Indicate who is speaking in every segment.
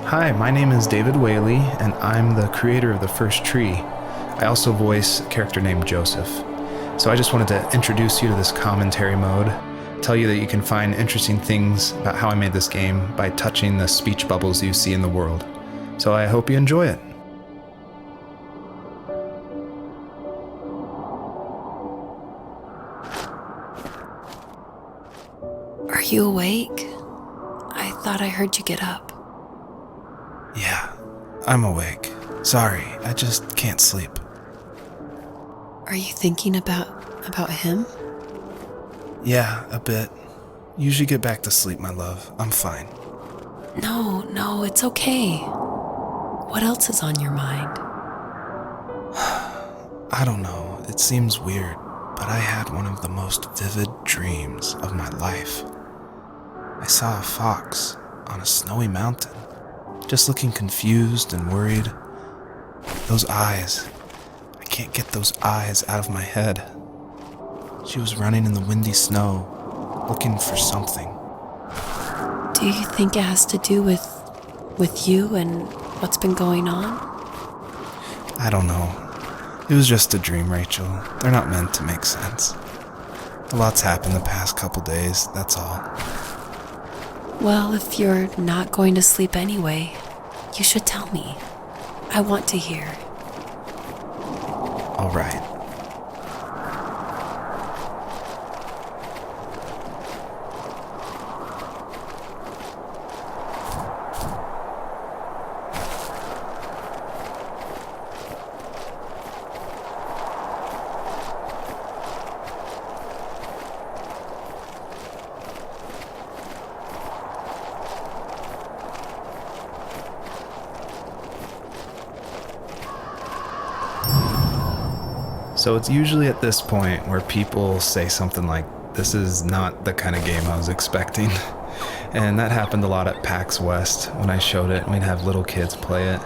Speaker 1: Hi, my name is David Whaley, and I'm the creator of The First Tree. I also voice a character named Joseph. So I just wanted to introduce you to this commentary mode, tell you that you can find interesting things about how I made this game by touching the speech bubbles you see in the world. So I hope you enjoy it.
Speaker 2: Are you awake? I thought I heard you get up.
Speaker 1: Yeah, I'm awake. Sorry, I just can't sleep.
Speaker 2: Are you thinking about him?
Speaker 1: Yeah, a bit. Usually get back to sleep, my love. I'm fine.
Speaker 2: No, it's okay. What else is on your mind?
Speaker 1: I don't know. It seems weird, but I had one of the most vivid dreams of my life. I saw a fox on a snowy mountain, just looking confused and worried. Those eyes. I can't get those eyes out of my head. She was running in the windy snow, looking for something.
Speaker 2: Do you think it has to do with you and what's been going on?
Speaker 1: I don't know. It was just a dream, Rachel. They're not meant to make sense. A lot's happened the past couple days, that's all.
Speaker 2: Well, if you're not going to sleep anyway, you should tell me. I want to hear.
Speaker 1: All right. So it's usually at this point where people say something like, "This is not the kind of game I was expecting." And that happened a lot at PAX West when I showed it. We'd have little kids play it,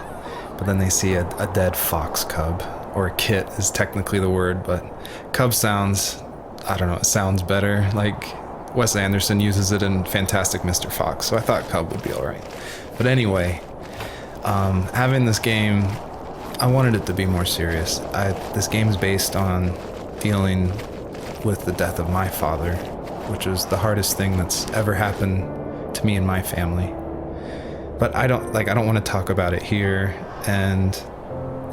Speaker 1: but then they see a dead fox cub, or a kit is technically the word, but cub sounds, I don't know, it sounds better. Like Wes Anderson uses it in Fantastic Mr. Fox, so I thought cub would be all right. But anyway, having this game, I wanted it to be more serious. This game's based on dealing with the death of my father, which was the hardest thing that's ever happened to me and my family. But I don't want to talk about it here, and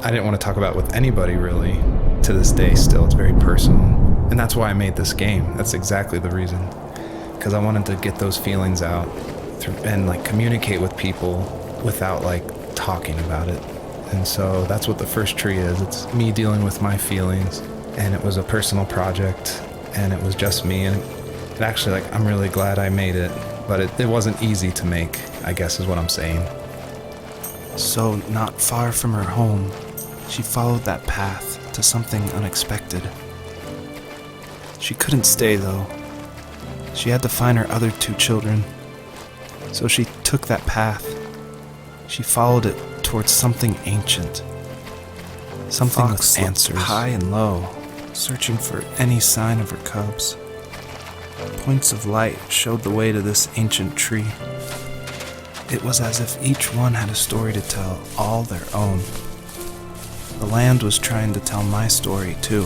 Speaker 1: I didn't want to talk about it with anybody really. To this day still, it's very personal. And that's why I made this game. That's exactly the reason. Because I wanted to get those feelings out and communicate with people without talking about it. And so that's what The First Tree is. It's me dealing with my feelings, and it was a personal project, and it was just me, and it actually, I'm really glad I made it, but it wasn't easy to make, I guess is what I'm saying. So, not far from her home, she followed that path to something unexpected. She couldn't stay, though. She had to find her other 2 children. So she took that path. She followed it towards something ancient. Something with answers, high and low, searching for any sign of her cubs. Points of light showed the way to this ancient tree. It was as if each one had a story to tell, all their own. The land was trying to tell my story, too.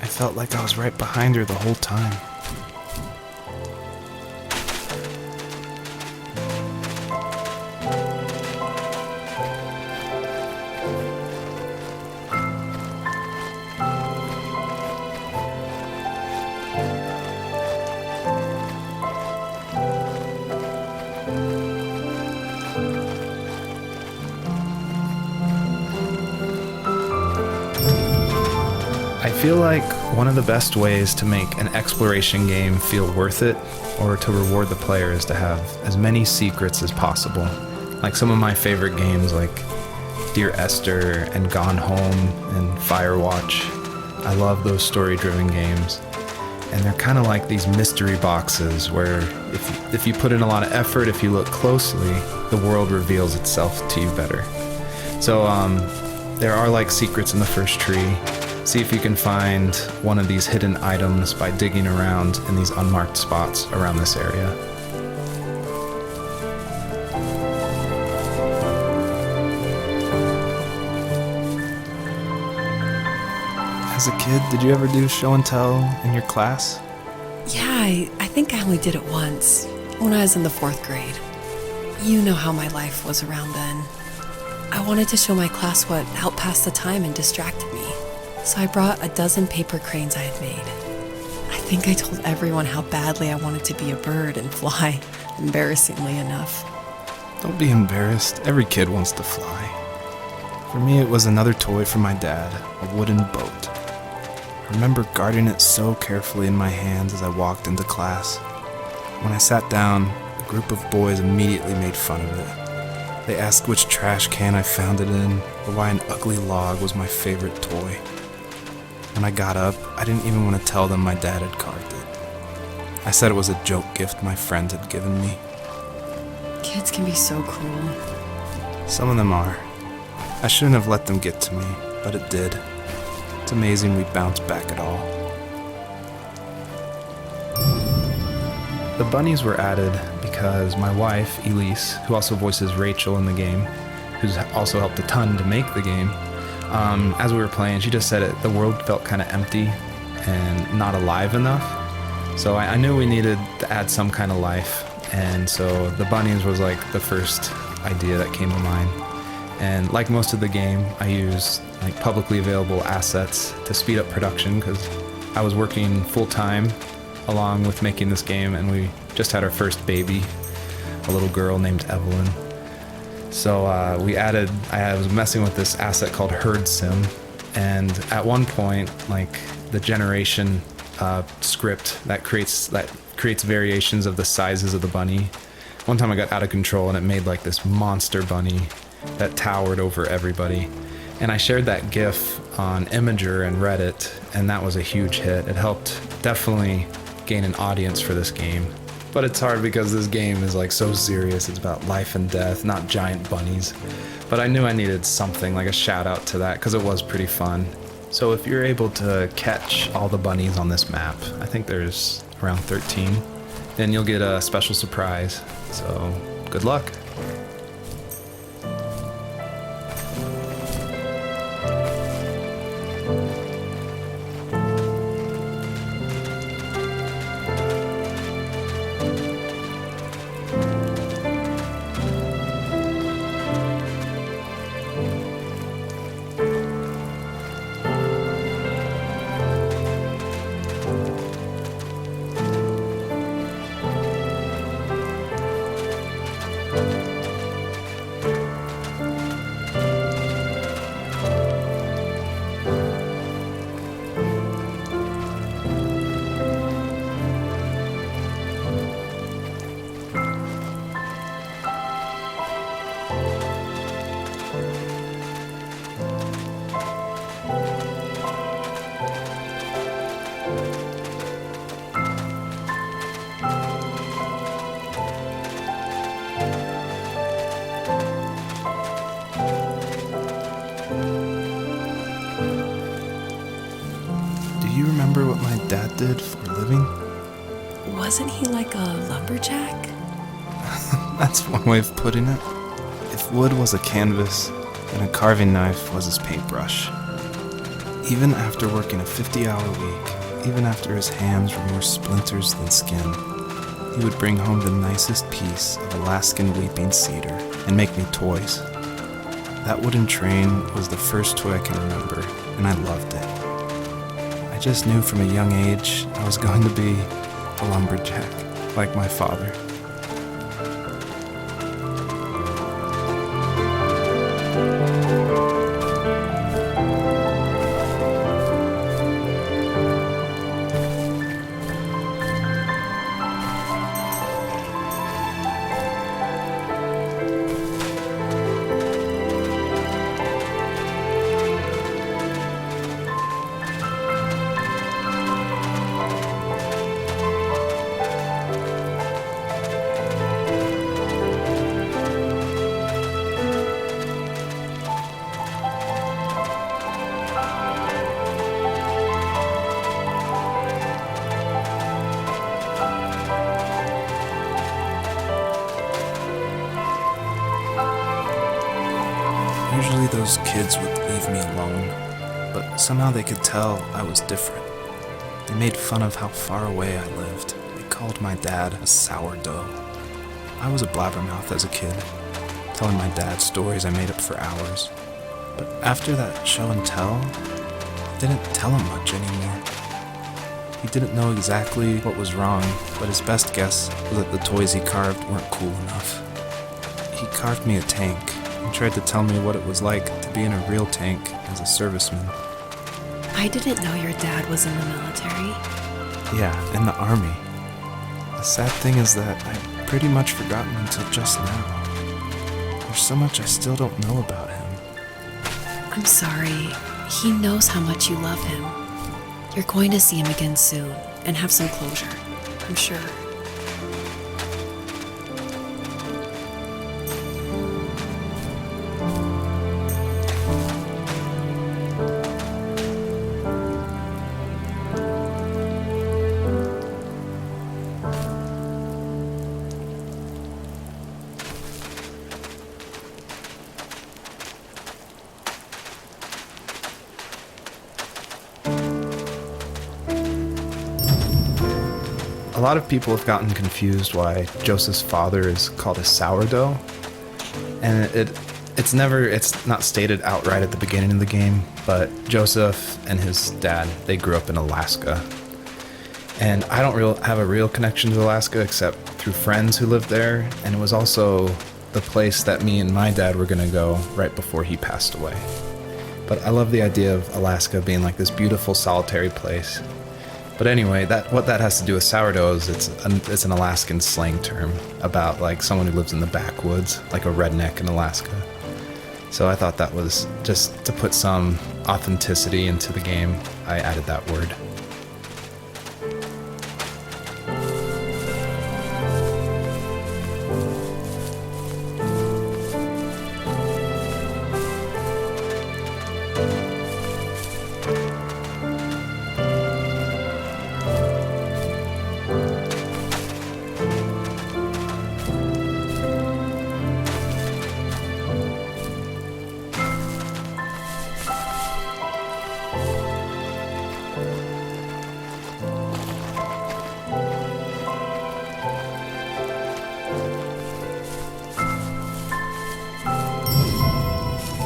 Speaker 1: I felt like I was right behind her the whole time. I feel like one of the best ways to make an exploration game feel worth it, or to reward the player, is to have as many secrets as possible. Like some of my favorite games like Dear Esther and Gone Home and Firewatch. I love those story-driven games. And they're kind of like these mystery boxes where if you put in a lot of effort, if you look closely, the world reveals itself to you better. So there are secrets in The First Tree. See if you can find one of these hidden items by digging around in these unmarked spots around this area. As a kid, did you ever do show and tell in your class?
Speaker 2: Yeah, I think I only did it once, when I was in the 4th grade. You know how my life was around then. I wanted to show my class what helped pass the time and distracted me, so I brought a dozen paper cranes I had made. I think I told everyone how badly I wanted to be a bird and fly, embarrassingly enough.
Speaker 1: Don't be embarrassed. Every kid wants to fly. For me, it was another toy from my dad, a wooden boat. I remember guarding it so carefully in my hands as I walked into class. When I sat down, a group of boys immediately made fun of it. They asked which trash can I found it in, or why an ugly log was my favorite toy. When I got up, I didn't even want to tell them my dad had carved it. I said it was a joke gift my friend had given me.
Speaker 2: Kids can be so cruel.
Speaker 1: Some of them are. I shouldn't have let them get to me, but it did. It's amazing we bounced back at all. The bunnies were added because my wife, Elise, who also voices Rachel in the game, who's also helped a ton to make the game, as we were playing, she just said the world felt kind of empty and not alive enough. So I knew we needed to add some kind of life, and so the bunnies was like the first idea that came to mind. And like most of the game, I used like publicly available assets to speed up production because I was working full-time along with making this game, and we just had our first baby, a little girl named Evelyn. So I was messing with this asset called Herd Sim, and at one point, like the generation script that creates variations of the sizes of the bunny. One time I got out of control and it made like this monster bunny that towered over everybody. And I shared that GIF on Imager and Reddit, and that was a huge hit. It helped definitely gain an audience for this game. But it's hard because this game is like so serious. It's about life and death, not giant bunnies. But I knew I needed something, like a shout out to that, because it was pretty fun. So if you're able to catch all the bunnies on this map, I think there's around 13, then you'll get a special surprise. So good luck. Do you remember what my dad did for a living?
Speaker 2: Wasn't he like a lumberjack?
Speaker 1: That's one way of putting it. If wood was a canvas, then a carving knife was his paintbrush. Even after working a 50-hour week, even after his hands were more splinters than skin, he would bring home the nicest piece of Alaskan weeping cedar and make me toys. That wooden train was the first toy I can remember, and I loved it. I just knew from a young age I was going to be a lumberjack, like my father. Usually those kids would leave me alone, but somehow they could tell I was different. They made fun of how far away I lived. They called my dad a sourdough. I was a blabbermouth as a kid, telling my dad stories I made up for hours. But after that show and tell, I didn't tell him much anymore. He didn't know exactly what was wrong, but his best guess was that the toys he carved weren't cool enough. He carved me a tank and tried to tell me what it was like to be in a real tank as a serviceman.
Speaker 2: I didn't know your dad was in the military.
Speaker 1: Yeah, in the army. The sad thing is that I've pretty much forgotten until just now. There's so much I still don't know about him.
Speaker 2: I'm sorry. He knows how much you love him. You're going to see him again soon and have some closure, I'm sure.
Speaker 1: A lot of people have gotten confused why Joseph's father is called a sourdough, and it's not stated outright at the beginning of the game, but Joseph and his dad, they grew up in Alaska. And I don't have a real connection to Alaska except through friends who lived there, and it was also the place that me and my dad were going to go right before he passed away. But I love the idea of Alaska being like this beautiful solitary place. But anyway, what that has to do with sourdough is it's an Alaskan slang term about like someone who lives in the backwoods, like a redneck in Alaska. So I thought that was just to put some authenticity into the game, I added that word.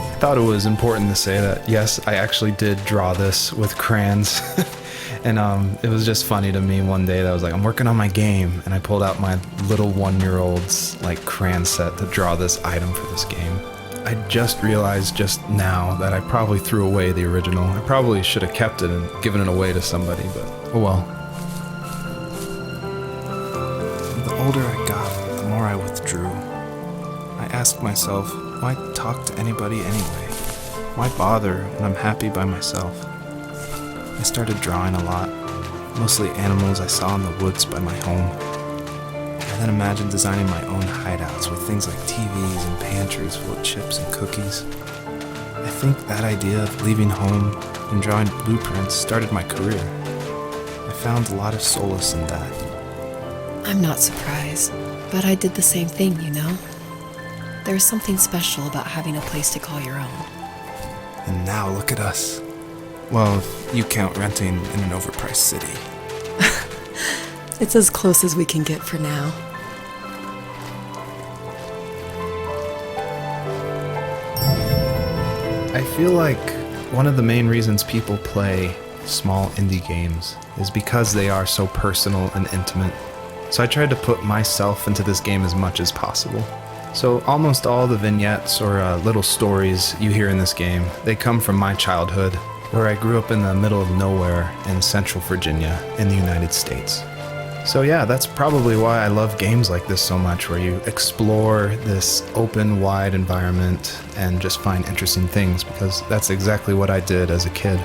Speaker 1: I thought it was important to say that, yes, I actually did draw this with crayons. And it was just funny to me one day that I was like, I'm working on my game, and I pulled out my little 1-year-old's like crayon set to draw this item for this game. I just realized just now that I probably threw away the original. I probably should have kept it and given it away to somebody, but oh well. The older I got, the more I withdrew. I asked myself, why talk to anybody anyway? Why bother when I'm happy by myself? I started drawing a lot, mostly animals I saw in the woods by my home. I then imagined designing my own hideouts with things like TVs and pantries full of chips and cookies. I think that idea of leaving home and drawing blueprints started my career. I found a lot of solace in that.
Speaker 2: I'm not surprised, but I did the same thing, you know? There's something special about having a place to call your own.
Speaker 1: And now look at us. Well, if you count renting in an overpriced city.
Speaker 2: It's as close as we can get for now.
Speaker 1: I feel like one of the main reasons people play small indie games is because they are so personal and intimate. So I tried to put myself into this game as much as possible. So almost all the vignettes or little stories you hear in this game, they come from my childhood, where I grew up in the middle of nowhere in Central Virginia in the United States. So yeah, that's probably why I love games like this so much, where you explore this open, wide environment and just find interesting things, because that's exactly what I did as a kid.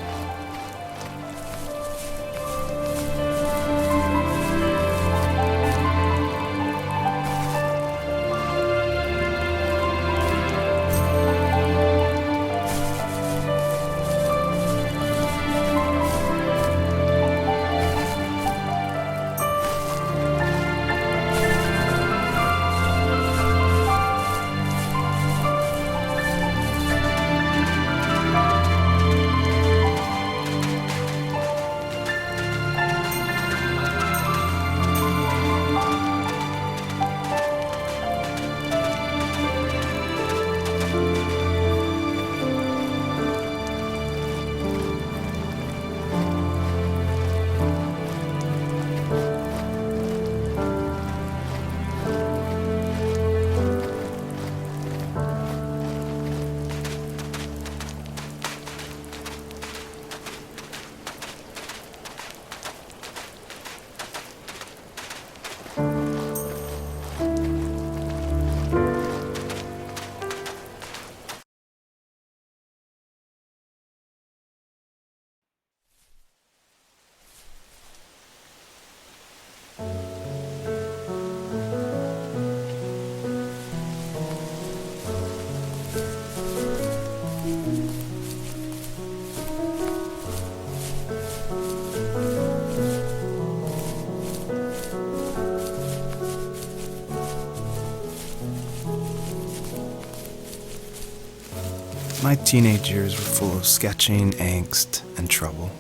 Speaker 1: My teenage years were full of sketching, angst, and trouble.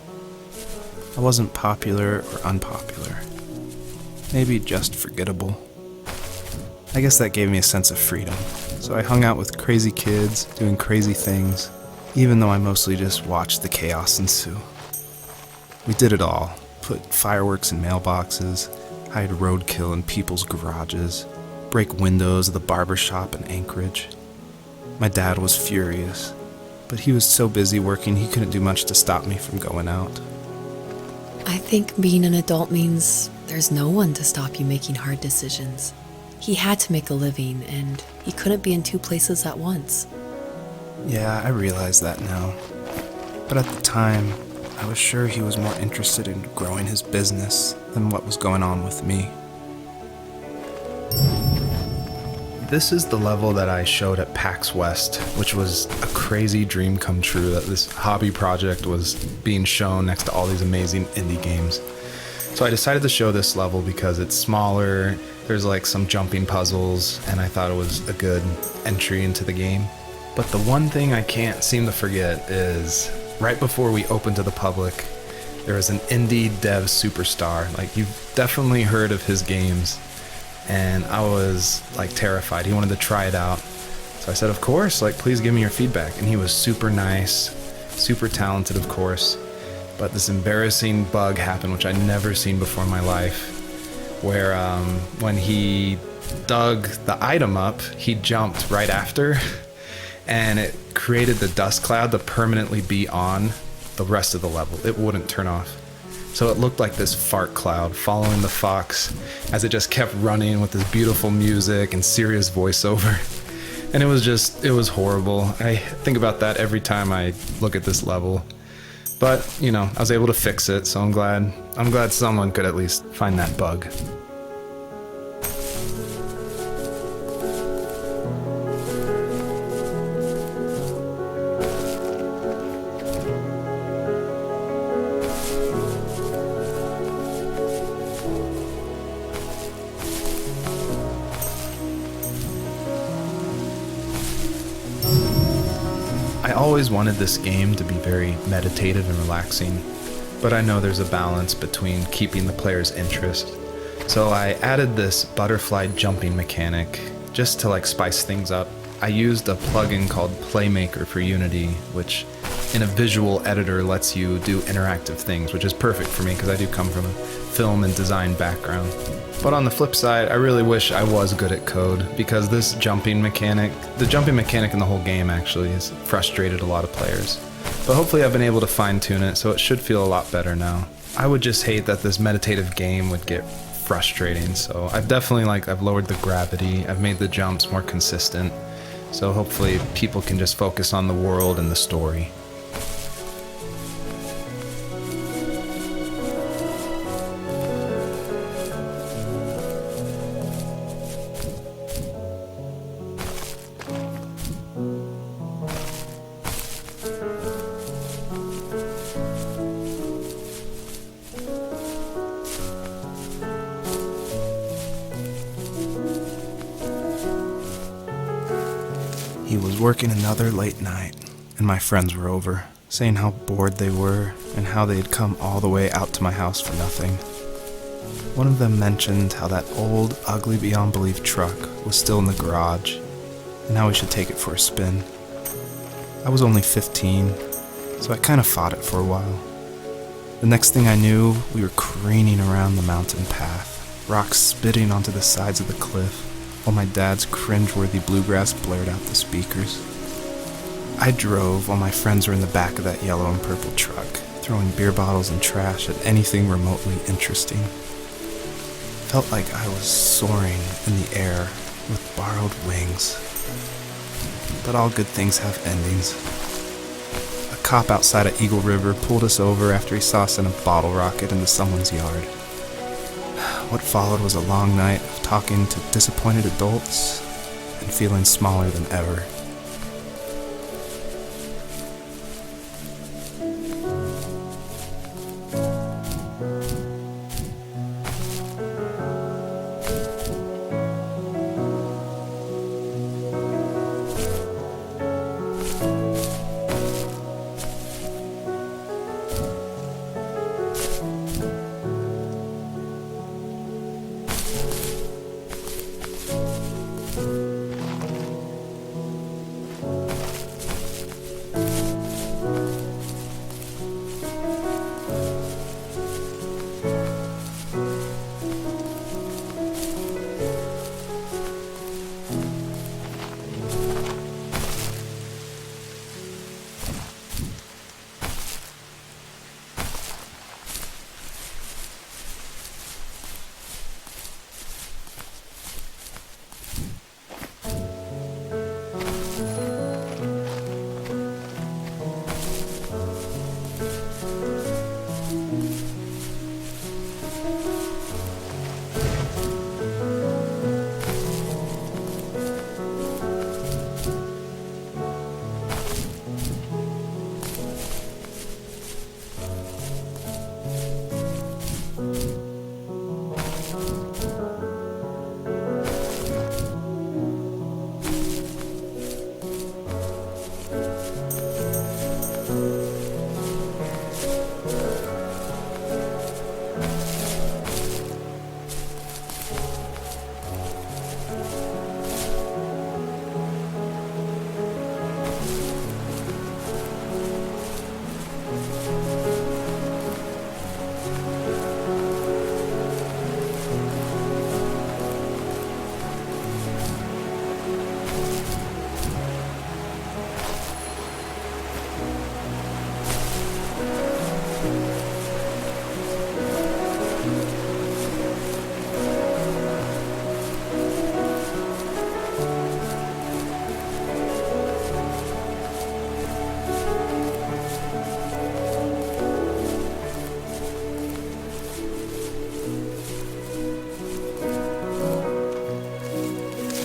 Speaker 1: I wasn't popular or unpopular. Maybe just forgettable. I guess that gave me a sense of freedom, so I hung out with crazy kids, doing crazy things, even though I mostly just watched the chaos ensue. We did it all. Put fireworks in mailboxes, hide roadkill in people's garages, break windows of the barber shop in Anchorage. My dad was furious, but he was so busy working he couldn't do much to stop me from going out.
Speaker 2: I think being an adult means there's no one to stop you making hard decisions. He had to make a living, and he couldn't be in two places at once.
Speaker 1: Yeah, I realize that now. But at the time, I was sure he was more interested in growing his business than what was going on with me. This is the level that I showed at PAX West, which was a crazy dream come true that this hobby project was being shown next to all these amazing indie games. So I decided to show this level because it's smaller, there's like some jumping puzzles, and I thought it was a good entry into the game. But the one thing I can't seem to forget is right before we opened to the public, there was an indie dev superstar. Like, you've definitely heard of his games. And I was like terrified. He wanted to try it out. So I said, of course, like, please give me your feedback. And he was super nice, super talented, of course. But this embarrassing bug happened, which I'd never seen before in my life, where when he dug the item up, he jumped right after, and it created the dust cloud to permanently be on the rest of the level. It wouldn't turn off. So it looked like this fart cloud following the fox as it just kept running with this beautiful music and serious voiceover. And it was horrible. I think about that every time I look at this level. But, you know, I was able to fix it, so I'm glad someone could at least find that bug. I always wanted this game to be very meditative and relaxing, but I know there's a balance between keeping the player's interest. So I added this butterfly jumping mechanic just to like spice things up. I used a plugin called Playmaker for Unity, which in a visual editor lets you do interactive things, which is perfect for me because I do come from a film and design background. But on the flip side, I really wish I was good at code, because this jumping mechanic, the jumping mechanic in the whole game actually has frustrated a lot of players. But hopefully I've been able to fine tune it, so it should feel a lot better now. I would just hate that this meditative game would get frustrating, so I've lowered the gravity, I've made the jumps more consistent, so hopefully people can just focus on the world and the story. He was working another late night, and my friends were over, saying how bored they were and how they had come all the way out to my house for nothing. One of them mentioned how that old, ugly beyond belief truck was still in the garage, and how we should take it for a spin. I was only 15, so I kind of fought it for a while. The next thing I knew, we were careening around the mountain path, rocks spitting onto the sides of the cliff, while my dad's cringeworthy bluegrass blared out the speakers. I drove while my friends were in the back of that yellow and purple truck, throwing beer bottles and trash at anything remotely interesting. Felt like I was soaring in the air with borrowed wings. But all good things have endings. A cop outside of Eagle River pulled us over after he saw us in a bottle rocket into someone's yard. What followed was a long night of talking to disappointed adults and feeling smaller than ever.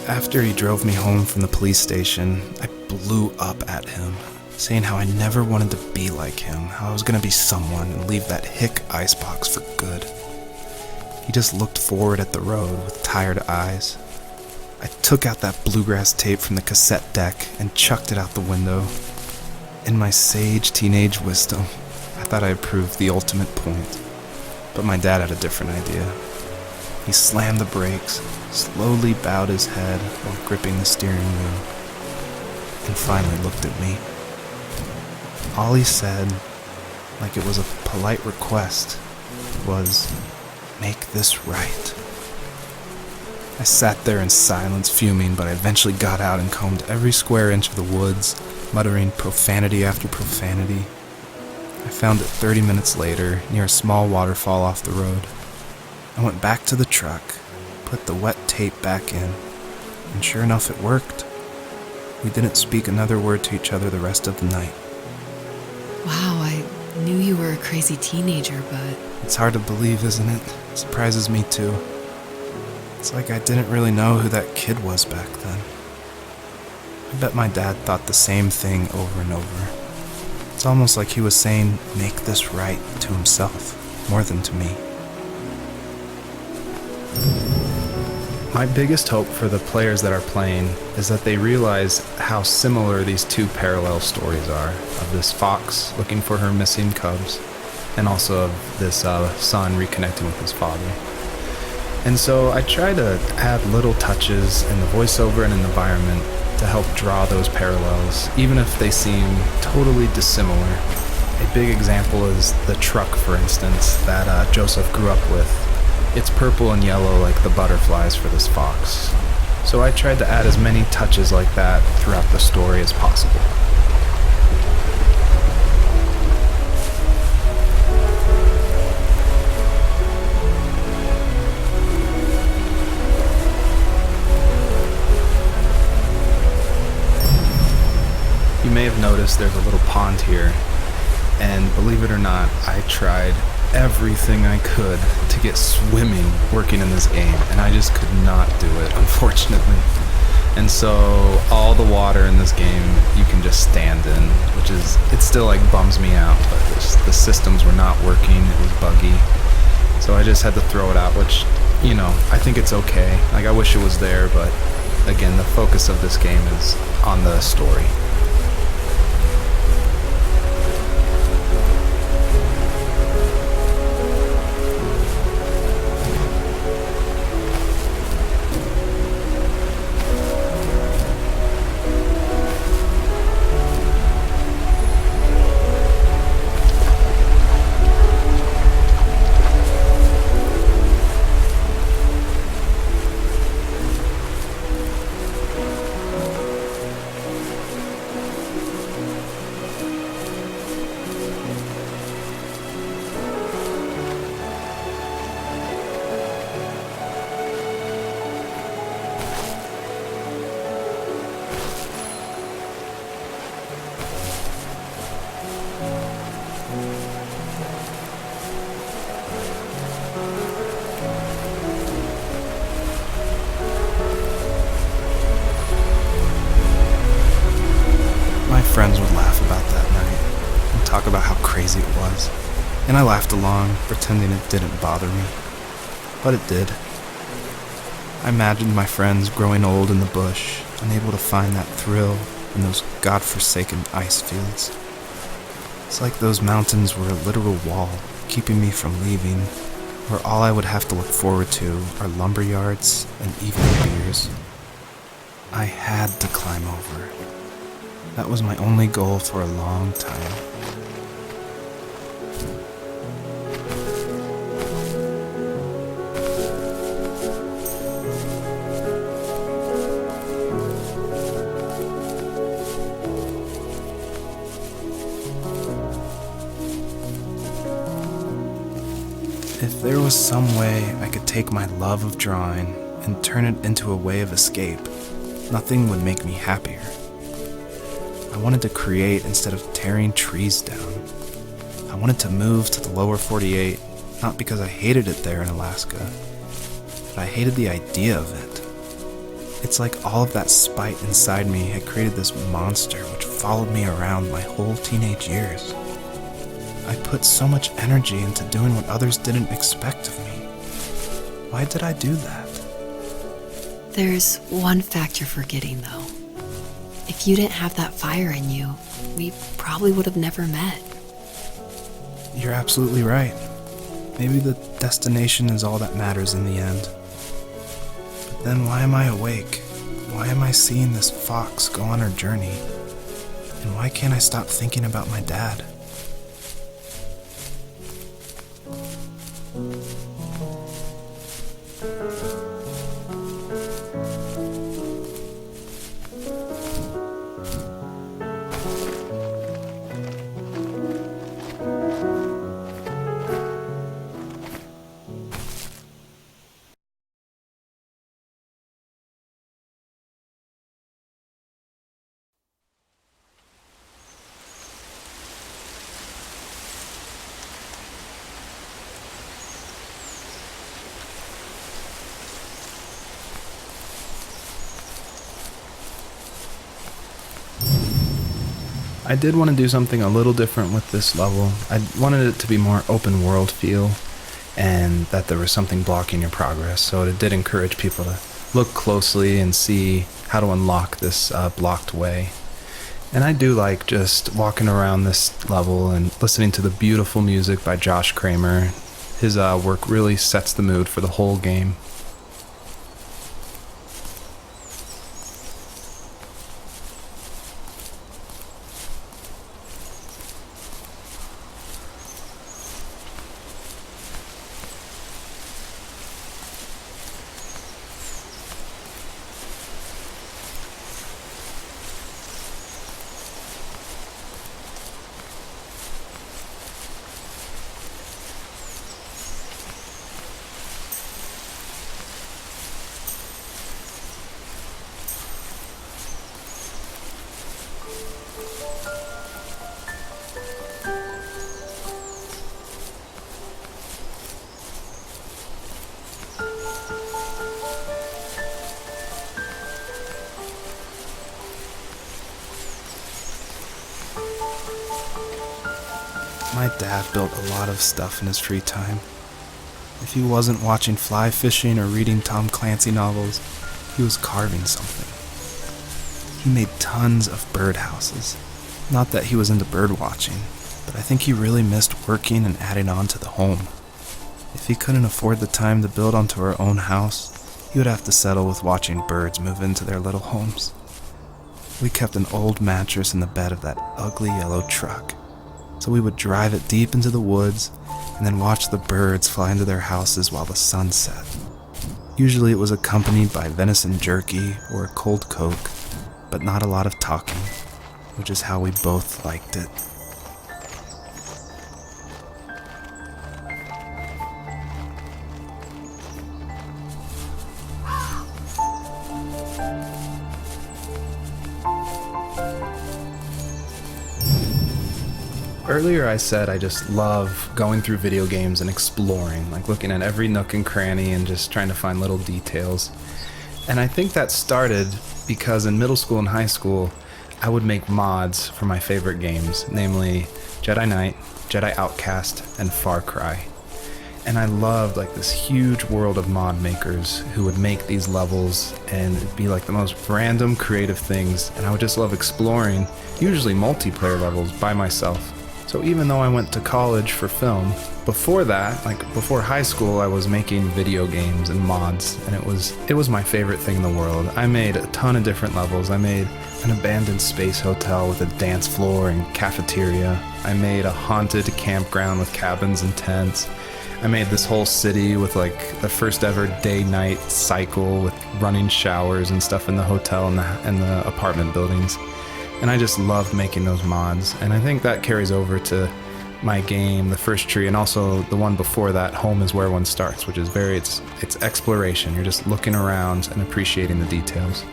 Speaker 1: After he drove me home from the police station, I blew up at him, saying how I never wanted to be like him, how I was going to be someone and leave that hick icebox for good. He just looked forward at the road with tired eyes. I took out that bluegrass tape from the cassette deck and chucked it out the window. In my sage teenage wisdom, I thought I had proved the ultimate point. But my dad had a different idea. He slammed the brakes, slowly bowed his head while gripping the steering wheel, and finally looked at me. All he said, like it was a polite request, was, "Make this right." I sat there in silence, fuming, but I eventually got out and combed every square inch of the woods, muttering profanity after profanity. I found it 30 minutes later, near a small waterfall off the road. I went back to the truck, put the wet tape back in, and sure enough it worked. We didn't speak another word to each other the rest of the night.
Speaker 2: Wow, I knew you were a crazy teenager, but...
Speaker 1: It's hard to believe, isn't it? It surprises me too. It's like I didn't really know who that kid was back then. I bet my dad thought the same thing over and over. It's almost like he was saying, "Make this right," to himself, more than to me. My biggest hope for the players that are playing is that they realize how similar these two parallel stories are, of this fox looking for her missing cubs, and also of this son reconnecting with his father. And so I try to add little touches in the voiceover and in the environment to help draw those parallels, even if they seem totally dissimilar. A big example is the truck, for instance, that Joseph grew up with. It's purple and yellow like the butterflies for this fox. So I tried to add as many touches like that throughout the story as possible. You may have noticed there's a little pond here, and believe it or not, I tried everything I could to get swimming working in this game, and I just could not do it, unfortunately. And so all the water in this game you can just stand in, which is, it still like bums me out, but the systems were not working, it was buggy. So I just had to throw it out, which, you know, I think it's okay. Like, I wish it was there, but again, the focus of this game is on the story. Friends would laugh about that night and talk about how crazy it was, and I laughed along, pretending it didn't bother me. But it did. I imagined my friends growing old in the bush, unable to find that thrill in those godforsaken ice fields. It's like those mountains were a literal wall, keeping me from leaving, where all I would have to look forward to are lumber yards and evening beers. I had to climb over. That was my only goal for a long time. If there was some way I could take my love of drawing and turn it into a way of escape, nothing would make me happier. I wanted to create instead of tearing trees down. I wanted to move to the lower 48, not because I hated it there in Alaska, but I hated the idea of it. It's like all of that spite inside me had created this monster which followed me around my whole teenage years. I put so much energy into doing what others didn't expect of me. Why did I do that?
Speaker 2: There's one fact you're forgetting, though. If you didn't have that fire in you, we probably would have never met.
Speaker 1: You're absolutely right. Maybe the destination is all that matters in the end. But then why am I awake? Why am I seeing this fox go on her journey? And why can't I stop thinking about my dad? I did want to do something a little different with this level. I wanted it to be more open world feel, and that there was something blocking your progress, so it did encourage people to look closely and see how to unlock this blocked way. And I do like just walking around this level and listening to the beautiful music by Josh Kramer. His work really sets the mood for the whole game. My dad built a lot of stuff in his free time. If he wasn't watching fly fishing or reading Tom Clancy novels, he was carving something. He made tons of birdhouses. Not that he was into bird watching, but I think he really missed working and adding on to the home. If he couldn't afford the time to build onto our own house, he would have to settle with watching birds move into their little homes. We kept an old mattress in the bed of that ugly yellow truck, so we would drive it deep into the woods and then watch the birds fly into their houses while the sun set. Usually it was accompanied by venison jerky or a cold Coke, but not a lot of talking, which is how we both liked it. Earlier I said I just love going through video games and exploring, like looking at every nook and cranny and just trying to find little details. And I think that started because in middle school and high school, I would make mods for my favorite games, namely Jedi Knight, Jedi Outcast, and Far Cry. And I loved like this huge world of mod makers who would make these levels, and it'd be like the most random creative things, and I would just love exploring, usually multiplayer levels by myself. So even though I went to college for film, before that, like before high school, I was making video games and mods, and it was my favorite thing in the world. I made a ton of different levels. I made an abandoned space hotel with a dance floor and cafeteria. I made a haunted campground with cabins and tents. I made this whole city with like the first ever day-night cycle with running showers and stuff in the hotel and the apartment buildings. And I just loved making those mods, and I think that carries over to my game, The First Tree, and also the one before that, Home is Where One Starts, which is it's exploration. You're just looking around and appreciating the details.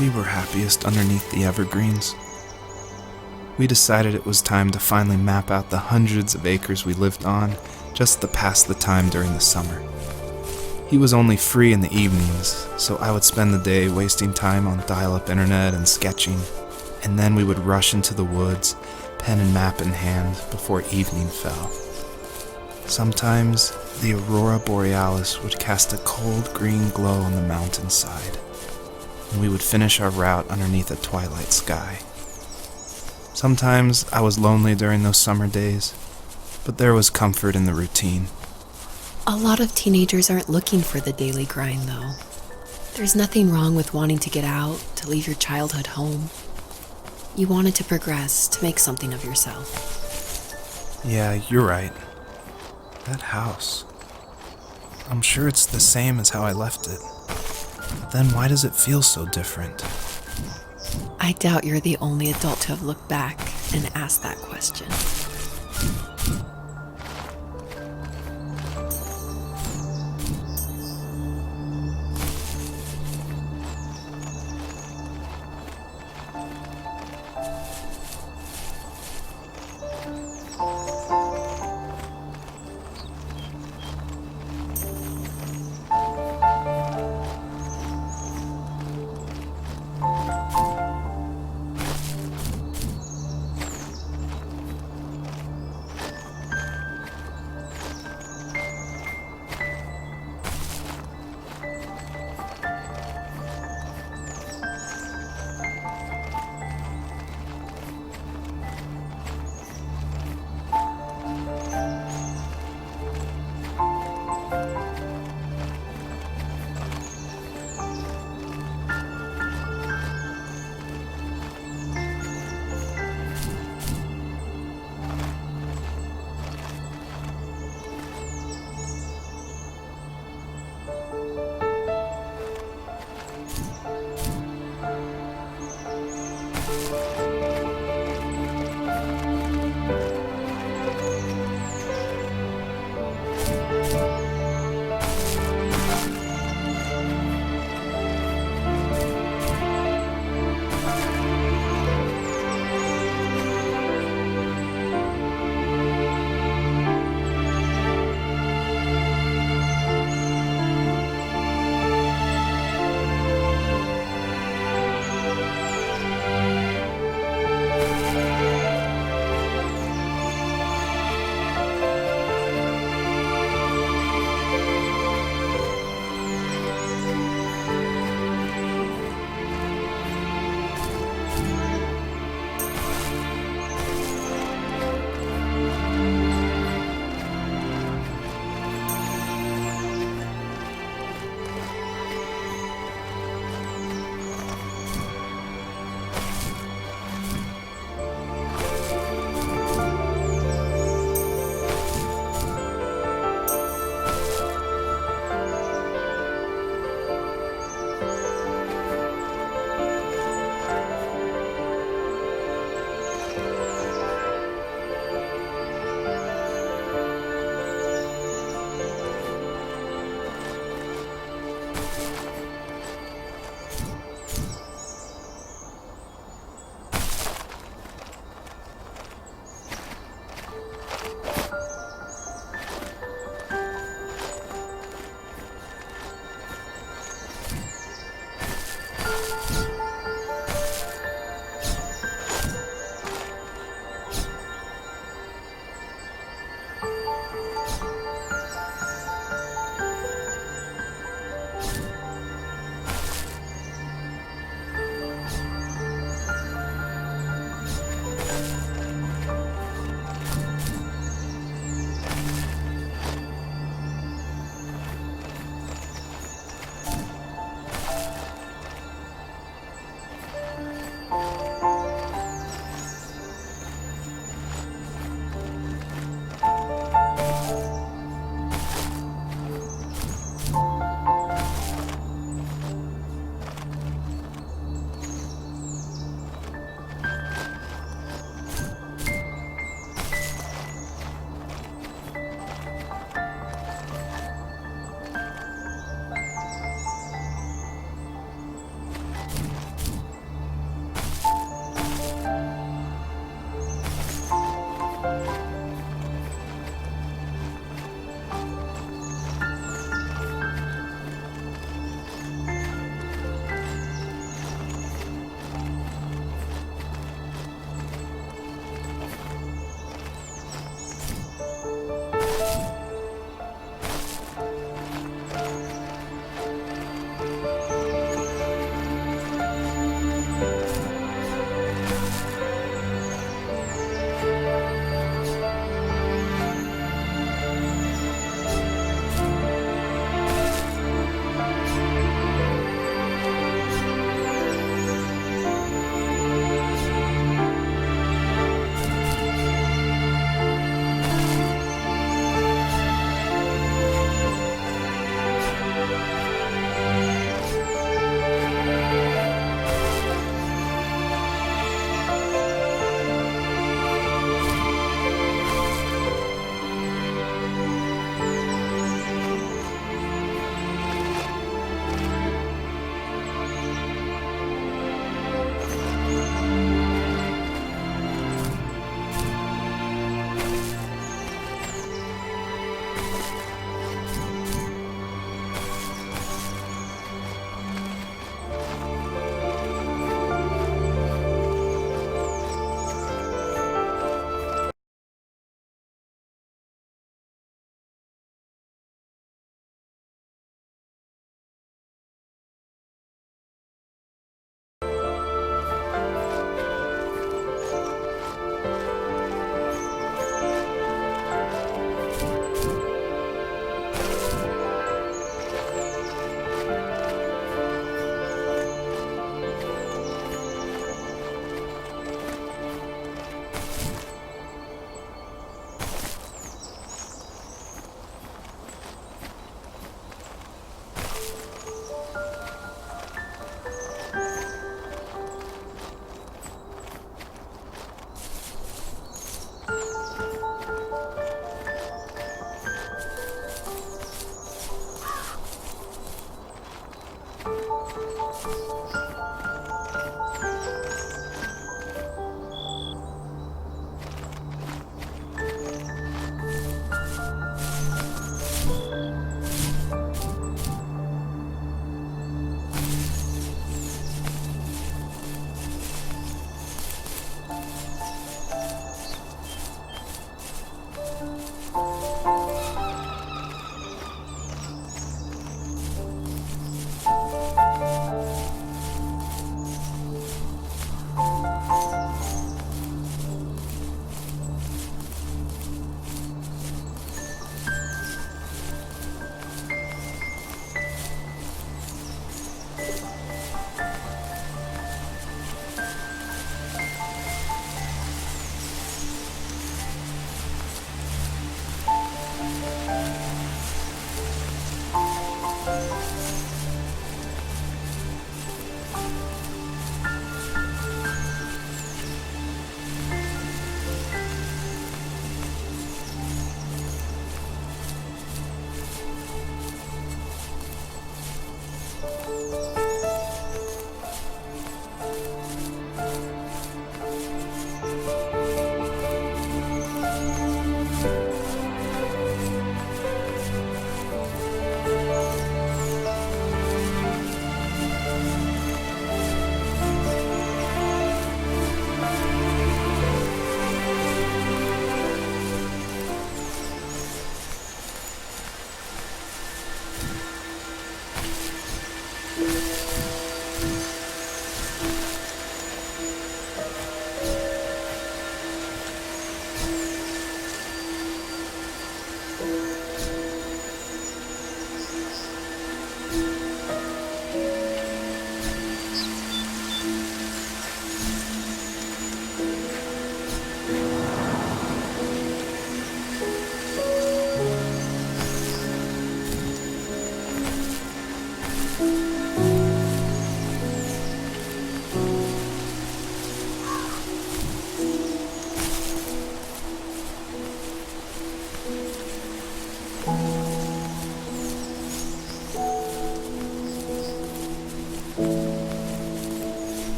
Speaker 1: We were happiest underneath the evergreens. We decided it was time to finally map out the hundreds of acres we lived on just to pass the time during the summer. He was only free in the evenings, so I would spend the day wasting time on dial-up internet and sketching, and then we would rush into the woods, pen and map in hand, before evening fell. Sometimes, the aurora borealis would cast a cold green glow on the mountainside, and we would finish our route underneath a twilight sky. Sometimes I was lonely during those summer days, but there was comfort in the routine.
Speaker 2: A lot of teenagers aren't looking for the daily grind, though. There's nothing wrong with wanting to get out, to leave your childhood home. You wanted to progress, to make something of yourself.
Speaker 1: Yeah, you're right. That house. I'm sure it's the same as how I left it. But then why does it feel so different?
Speaker 2: I doubt you're the only adult to have looked back and asked that question.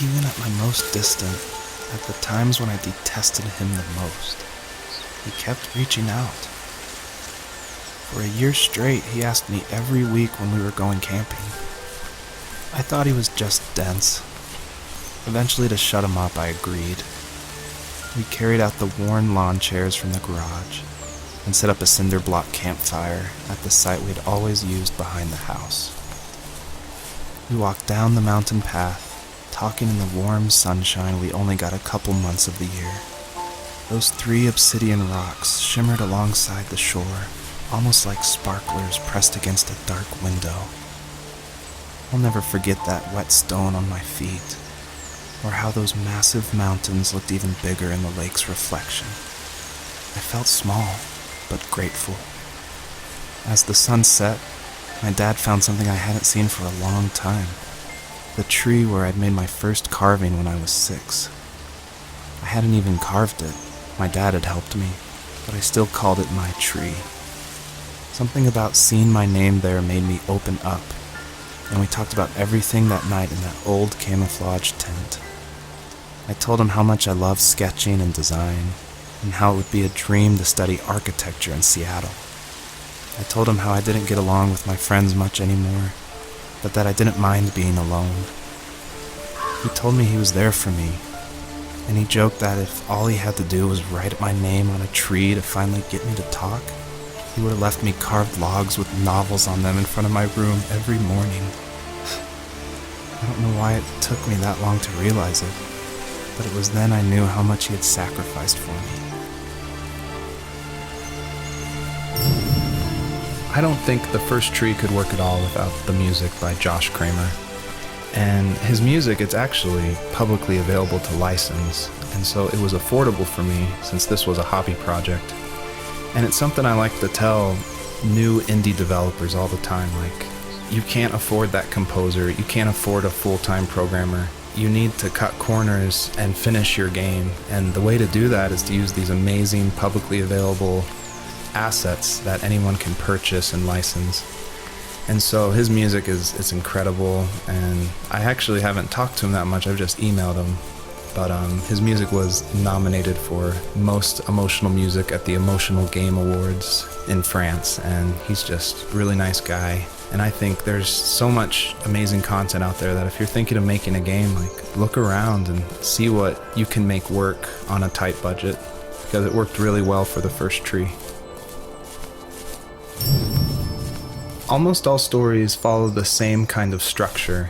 Speaker 1: Even at my most distant, at the times when I detested him the most, he kept reaching out. For a year straight, he asked me every week when we were going camping. I thought he was just dense. Eventually, to shut him up, I agreed. We carried out the worn lawn chairs from the garage and set up a cinder block campfire at the site we'd always used behind the house. We walked down the mountain path, talking in the warm sunshine we only got a couple months of the year. Those 3 obsidian rocks shimmered alongside the shore, almost like sparklers pressed against a dark window. I'll never forget that wet stone on my feet, or how those massive mountains looked even bigger in the lake's reflection. I felt small, but grateful. As the sun set, my dad found something I hadn't seen for a long time. The tree where I'd made my first carving when I was 6. I hadn't even carved it. My dad had helped me, but I still called it my tree. Something about seeing my name there made me open up, and we talked about everything that night in that old camouflage tent. I told him how much I loved sketching and design, and how it would be a dream to study architecture in Seattle. I told him how I didn't get along with my friends much anymore, but that I didn't mind being alone. He told me he was there for me, and he joked that if all he had to do was write my name on a tree to finally get me to talk, he would have left me carved logs with novels on them in front of my room every morning. I don't know why it took me that long to realize it, but it was then I knew how much he had sacrificed for me. I don't think the first tree could work at all without the music by Josh Kramer. And his music, it's actually publicly available to license, and so it was affordable for me since this was a hobby project. And it's something I like to tell new indie developers all the time, like, you can't afford that composer, you can't afford a full-time programmer. You need to cut corners and finish your game, and the way to do that is to use these amazing publicly available assets that anyone can purchase and license. And so his music is incredible, and I actually haven't talked to him that much, I've just emailed him. But his music was nominated for Most Emotional Music at the Emotional Game Awards in France, and he's just a really nice guy. And I think there's so much amazing content out there that if you're thinking of making a game, like, look around and see what you can make work on a tight budget, because it worked really well for the first tree. Almost all stories follow the same kind of structure,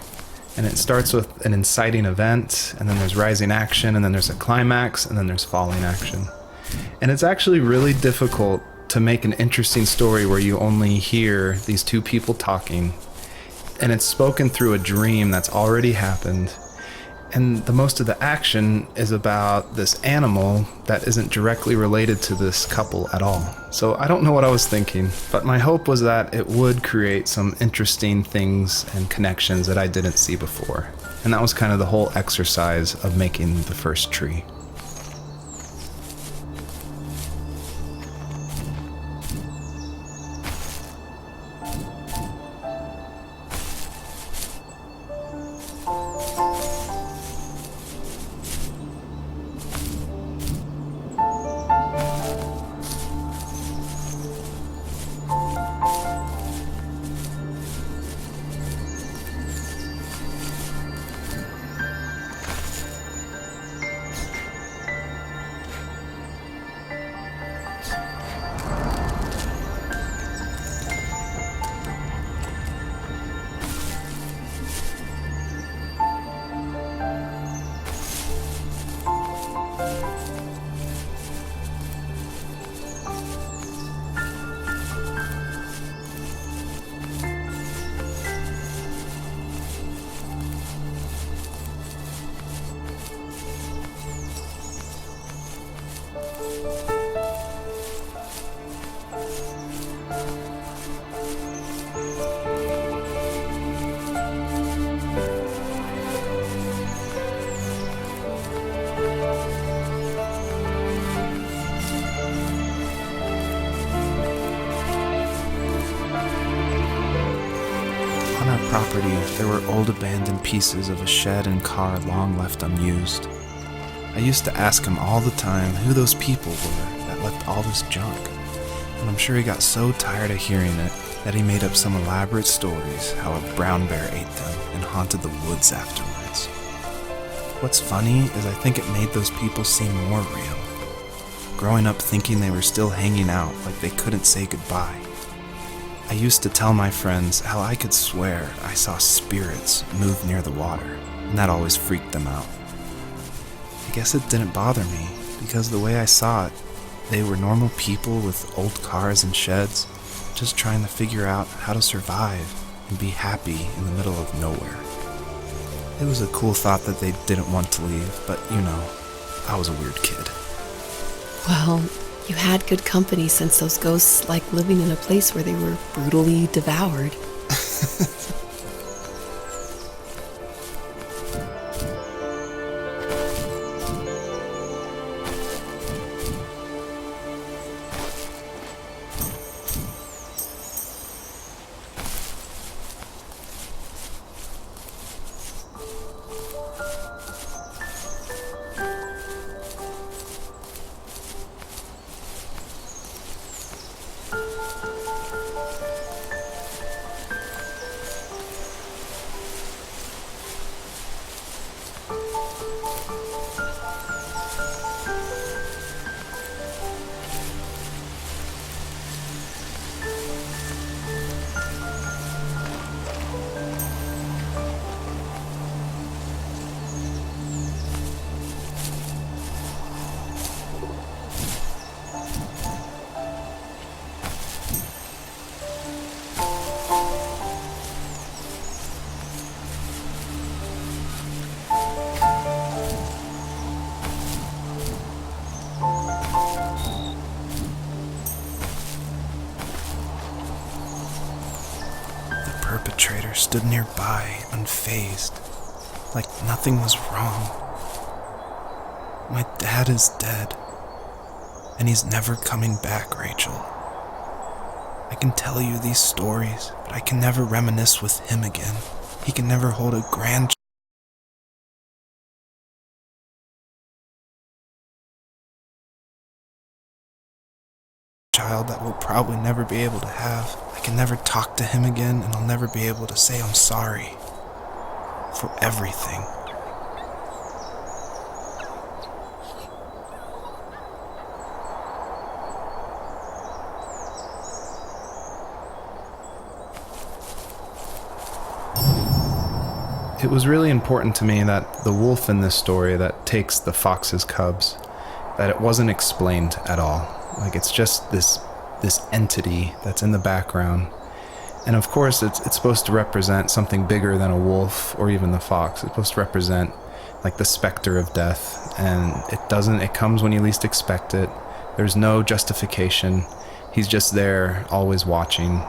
Speaker 1: and it starts with an inciting event, and then there's rising action, and then there's a climax, and then there's falling action. And it's actually really difficult to make an interesting story where you only hear these two people talking, and it's spoken through a dream that's already happened. And the most of the action is about this animal that isn't directly related to this couple at all. So I don't know what I was thinking, but my hope was that it would create some interesting things and connections that I didn't see before. And that was kind of the whole exercise of making the first tree. On our property, there were old abandoned pieces of a shed and car long left unused. I used to ask him all the time who those people were that left all this junk, and I'm sure he got so tired of hearing it that he made up some elaborate stories how a brown bear ate them and haunted the woods afterwards. What's funny is I think it made those people seem more real. Growing up thinking they were still hanging out like they couldn't say goodbye. I used to tell my friends how I could swear I saw spirits move near the water, and that always freaked them out. I guess it didn't bother me, because the way I saw it, they were normal people with old cars and sheds, just trying to figure out how to survive and be happy in the middle of nowhere. It was a cool thought that they didn't want to leave, but you know, I was a weird kid.
Speaker 2: Well, you had good company since those ghosts like living in a place where they were brutally devoured.
Speaker 3: perpetrator stood nearby, unfazed, like nothing was wrong. My dad is dead, and he's never coming back, Rachel. I can tell you these stories, but I can never reminisce with him again. He can never hold a grandchild that we'll probably never be able to have. I can never talk to him again, and I'll never be able to say I'm sorry for everything.
Speaker 1: It was really important to me that the wolf in this story that takes the fox's cubs, that it wasn't explained at all. Like, it's just this entity that's in the background. And of course, it's supposed to represent something bigger than a wolf or even the fox. It's supposed to represent like the specter of death. And it comes when you least expect it. There's no justification. He's just there, always watching.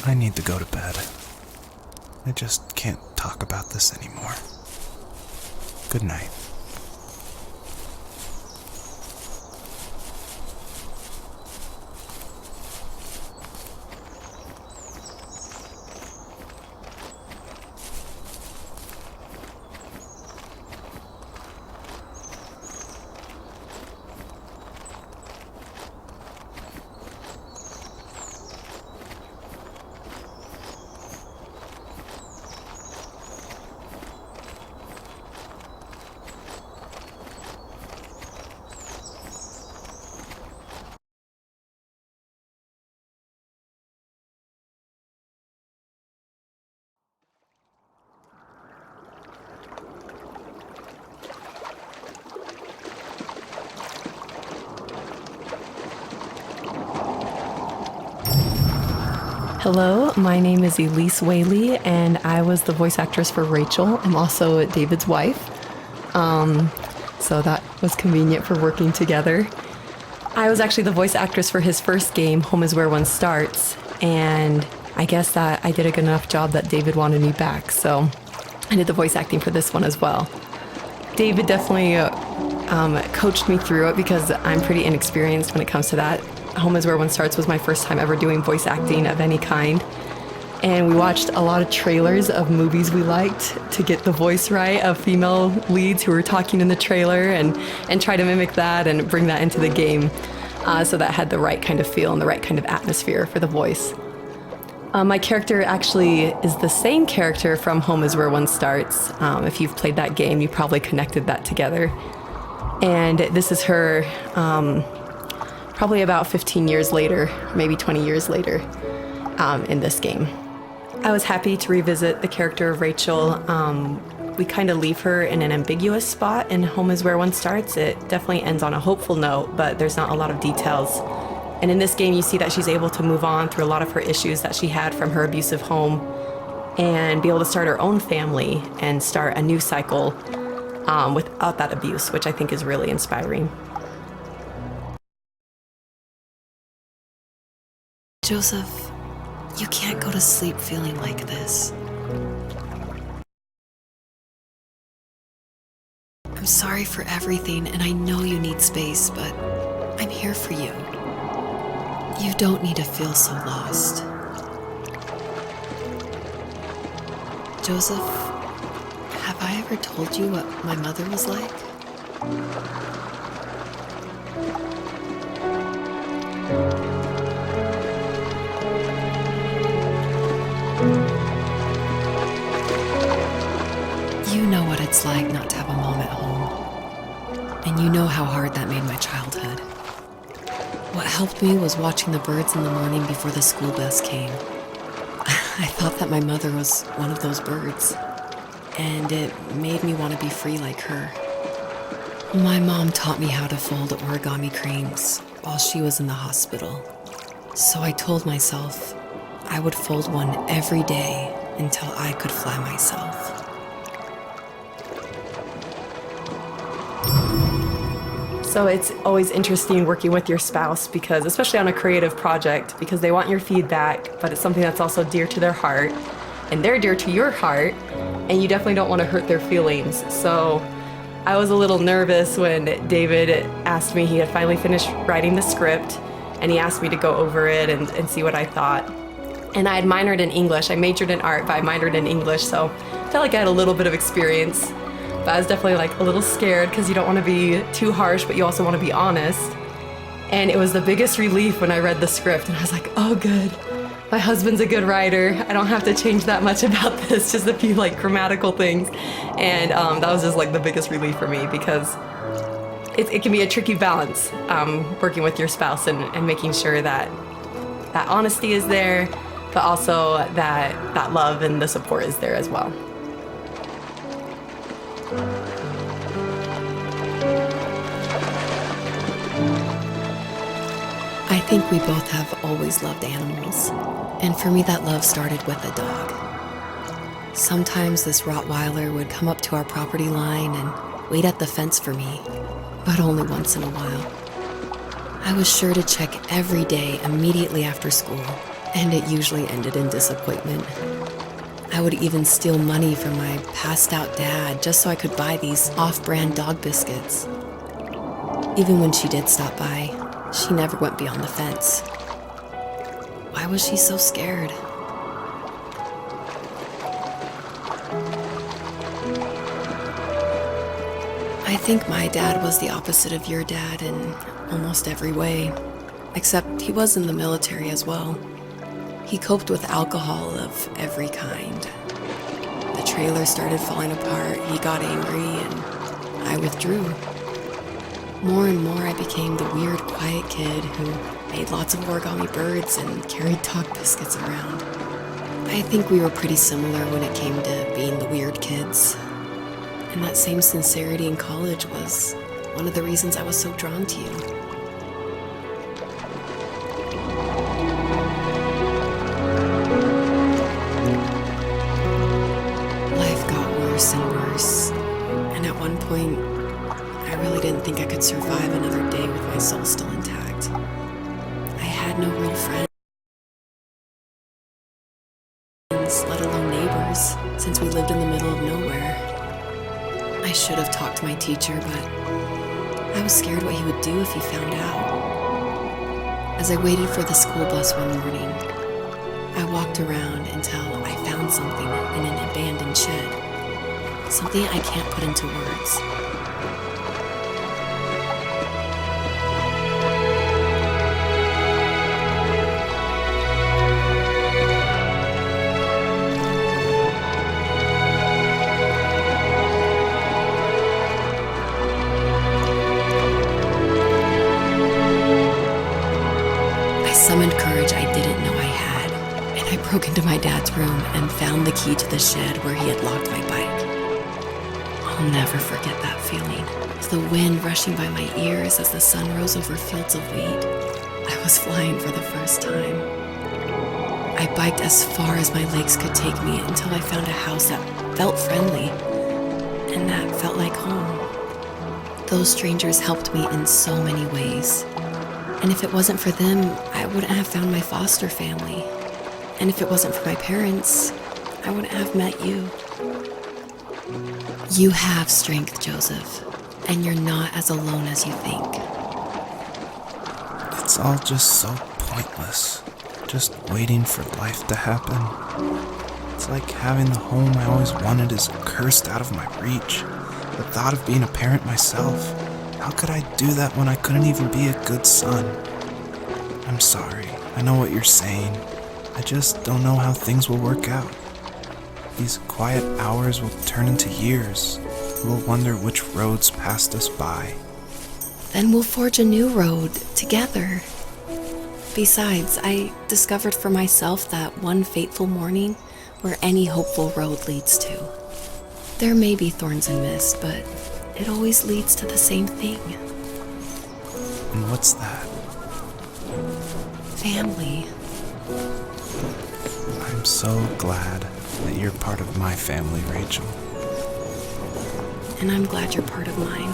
Speaker 1: I need to go to bed. I just can't talk about this anymore. Good night.
Speaker 4: Hello, my name is Elise Whaley, and I was the voice actress for Rachel. I'm also David's wife, so that was convenient for working together. I was actually the voice actress for his first game, Home is Where One Starts, and I guess that I did a good enough job that David wanted me back, so I did the voice acting for this one as well. David definitely coached me through it because I'm pretty inexperienced when it comes to that. Home is Where One Starts was my first time ever doing voice acting of any kind. And we watched a lot of trailers of movies we liked to get the voice right of female leads who were talking in the trailer and try to mimic that and bring that into the game. So that had the right kind of feel and the right kind of atmosphere for the voice. My character actually is the same character from Home is Where One Starts. If you've played that game, you probably connected that together. And this is her probably about 15 years later, maybe 20 years later in this game. I was happy to revisit the character of Rachel. We kind of leave her in an ambiguous spot in Home is Where One Starts. It definitely ends on a hopeful note, but there's not a lot of details. And in this game, you see that she's able to move on through a lot of her issues that she had from her abusive home and be able to start her own family and start a new cycle without that abuse, which I think is really inspiring.
Speaker 2: Joseph, you can't go to sleep feeling like this. I'm sorry for everything, and I know you need space, but I'm here for you. You don't need to feel so lost. Joseph, have I ever told you what my mother was like? You know what it's like not to have a mom at home. And you know how hard that made my childhood. What helped me was watching the birds in the morning before the school bus came. I thought that my mother was one of those birds, and it made me want to be free like her. My mom taught me how to fold origami cranes while she was in the hospital. So I told myself I would fold one every day until I could fly myself.
Speaker 4: So it's always interesting working with your spouse because, especially on a creative project, because they want your feedback, but it's something that's also dear to their heart, and they're dear to your heart, and you definitely don't want to hurt their feelings. So I was a little nervous when David asked me, he had finally finished writing the script, and he asked me to go over it and see what I thought. And I had minored in English. I majored in art, but I minored in English, so I felt like I had a little bit of experience. But I was definitely like a little scared because you don't want to be too harsh, but you also want to be honest. And it was the biggest relief when I read the script and I was like, oh good, my husband's a good writer. I don't have to change that much about this, just a few like grammatical things. And that was just like the biggest relief for me because it can be a tricky balance working with your spouse and making sure that that honesty is there, but also that love and the support is there as well.
Speaker 2: I think we both have always loved animals, and for me that love started with a dog. Sometimes this Rottweiler would come up to our property line and wait at the fence for me, but only once in a while. I was sure to check every day immediately after school, and it usually ended in disappointment. I would even steal money from my passed-out dad just so I could buy these off-brand dog biscuits. Even when she did stop by, she never went beyond the fence. Why was she so scared? I think my dad was the opposite of your dad in almost every way, except he was in the military as well. He coped with alcohol of every kind. The trailer started falling apart, he got angry, and I withdrew. More and more I became the weird, quiet kid who made lots of origami birds and carried dog biscuits around. I think we were pretty similar when it came to being the weird kids. And that same sincerity in college was one of the reasons I was so drawn to you. worse and worse. And at one point, I really didn't think I could survive another day with my soul still intact. I had no real friends, let alone neighbors, since we lived in the middle of nowhere. I should have talked to my teacher, but I was scared what he would do if he found out. As I waited for the school bus one morning, I walked around until I found something in an abandoned shed. Something I can't put into words. I summoned courage I didn't know I had, and I broke into my dad's room and found the key to the shed where he had locked my bike. I'll never forget that feeling. The wind rushing by my ears as the sun rose over fields of wheat. I was flying for the first time. I biked as far as my legs could take me until I found a house that felt friendly and that felt like home. Those strangers helped me in so many ways. And if it wasn't for them, I wouldn't have found my foster family. And if it wasn't for my parents, I wouldn't have met you. You have strength, Joseph, and you're not as alone as you think.
Speaker 3: It's all just so pointless. Just waiting for life to happen. It's like having the home I always wanted is cursed out of my reach. The thought of being a parent myself. How could I do that when I couldn't even be a good son? I'm sorry. I know what you're saying. I just don't know how things will work out. These quiet hours will turn into years. We'll wonder which roads passed us by.
Speaker 2: Then we'll forge a new road together. Besides, I discovered for myself that one fateful morning where any hopeful road leads to. There may be thorns and mist, but it always leads to the same thing.
Speaker 3: And what's that?
Speaker 2: Family.
Speaker 3: I'm so glad that you're part of my family, Rachel.
Speaker 2: And I'm glad you're part of mine.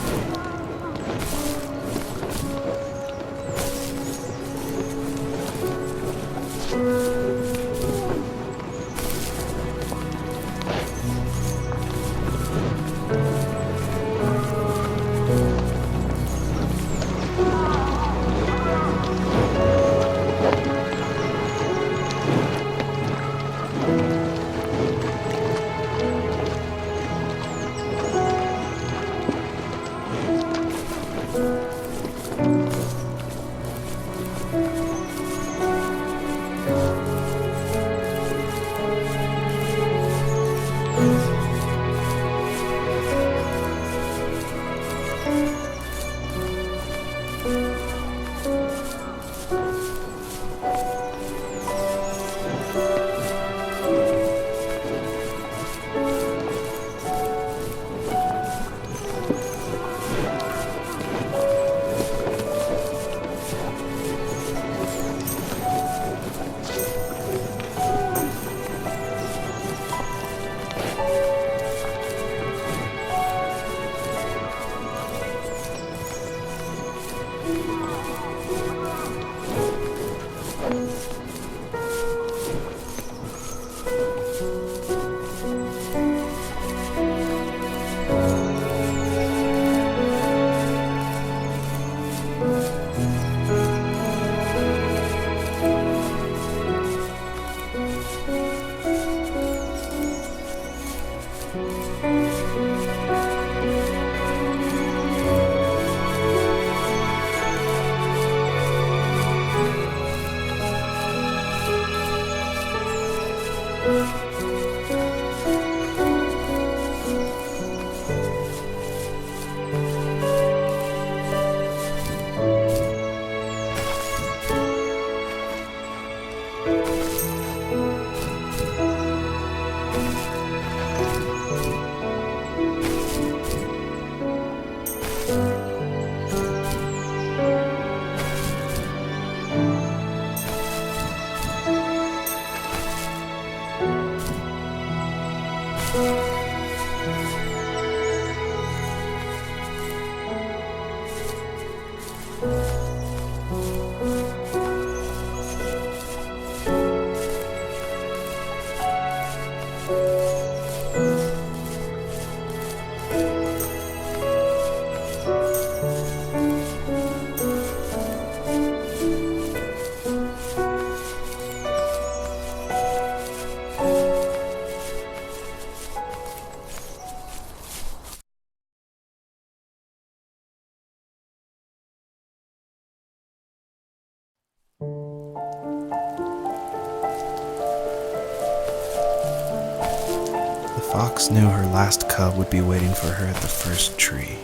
Speaker 3: Fox knew her last cub would be waiting for her at the first tree.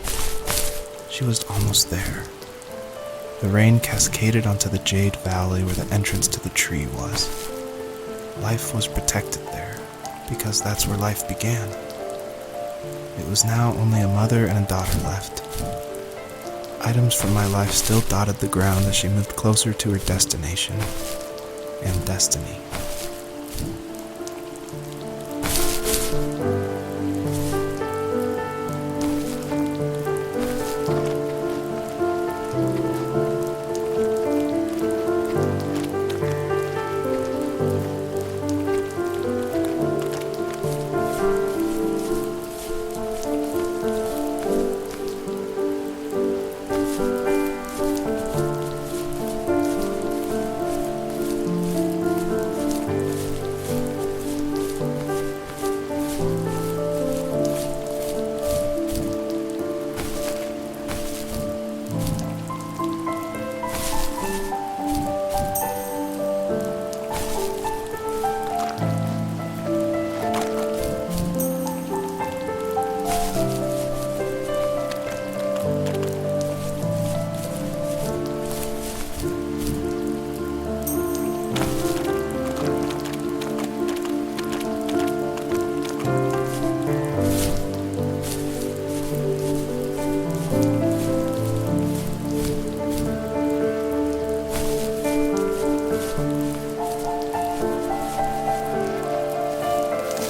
Speaker 3: She was almost there. The rain cascaded onto the jade valley where the entrance to the tree was. Life was protected there, because that's where life began. It was now only a mother and a daughter left. Items from my life still dotted the ground as she moved closer to her destination and destiny.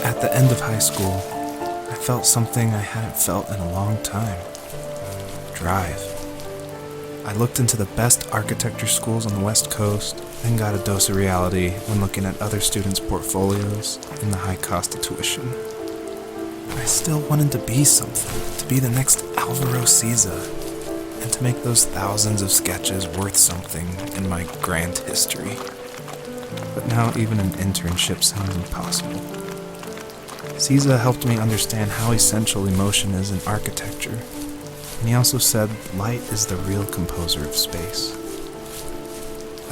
Speaker 3: At the end of high school, I felt something I hadn't felt in a long time. Drive. I looked into the best architecture schools on the West Coast, then got a dose of reality when looking at other students' portfolios and the high cost of tuition. I still wanted to be something, to be the next Alvaro Siza, and to make those thousands of sketches worth something in my grand history. But now even an internship sounds impossible. Siza helped me understand how essential emotion is in architecture, and he also said light is the real composer of space.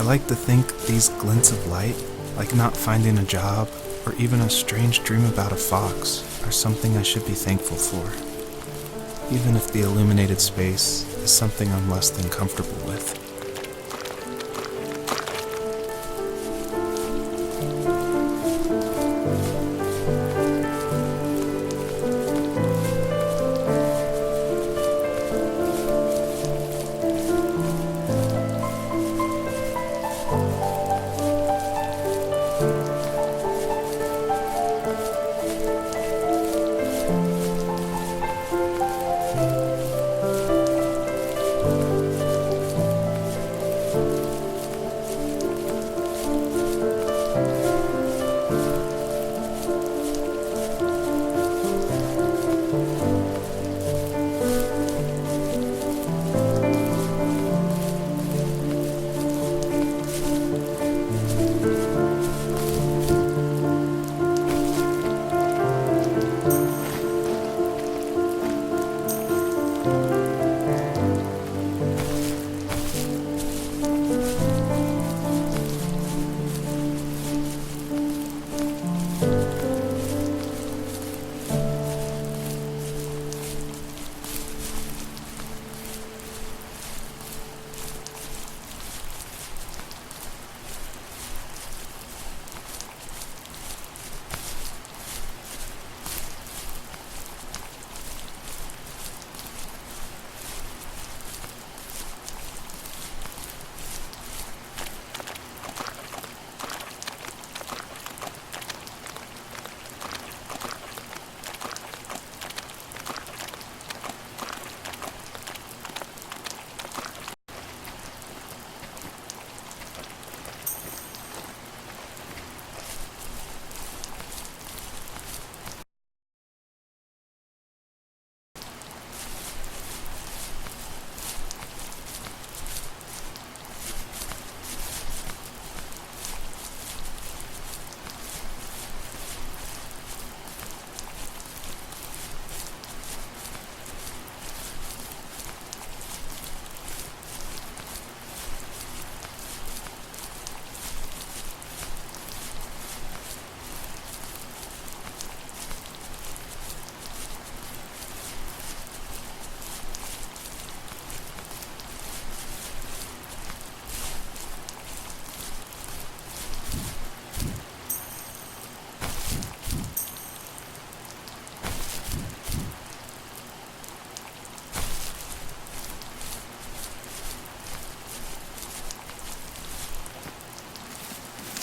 Speaker 3: I like to think these glints of light, like not finding a job or even a strange dream about a fox, are something I should be thankful for, even if the illuminated space is something I'm less than comfortable with.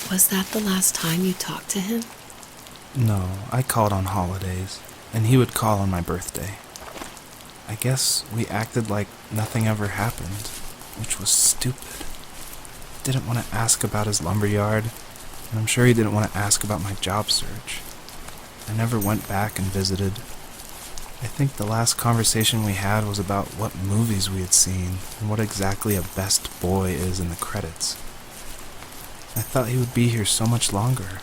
Speaker 2: Was that the last time you talked to him?
Speaker 3: No, I called on holidays, and he would call on my birthday. I guess we acted like nothing ever happened, which was stupid. Didn't want to ask about his lumberyard, and I'm sure he didn't want to ask about my job search. I never went back and visited. I think the last conversation we had was about what movies we had seen and what exactly a best boy is in the credits. I thought he would be here so much longer.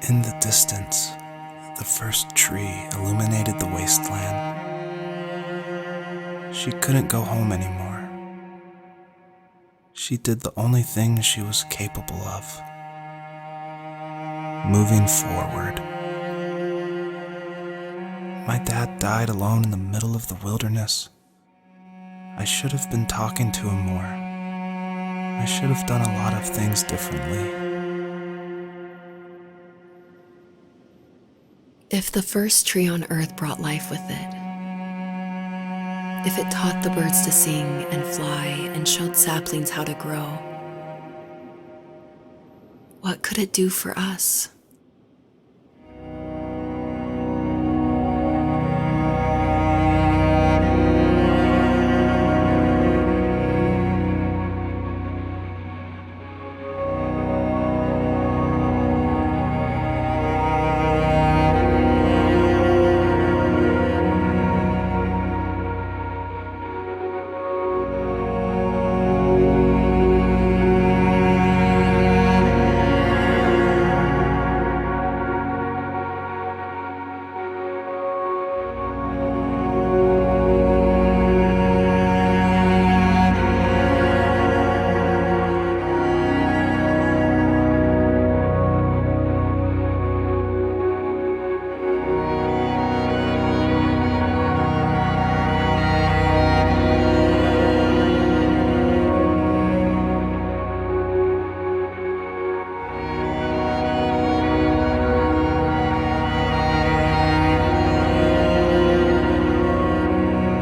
Speaker 3: In the distance, the first tree illuminated the wasteland. She couldn't go home anymore. She did the only thing she was capable of: moving forward. My dad died alone in the middle of the wilderness. I should have been talking to him more. I should have done a lot of things differently.
Speaker 2: If the first tree on earth brought life with it, if it taught the birds to sing and fly and showed saplings how to grow, what could it do for us?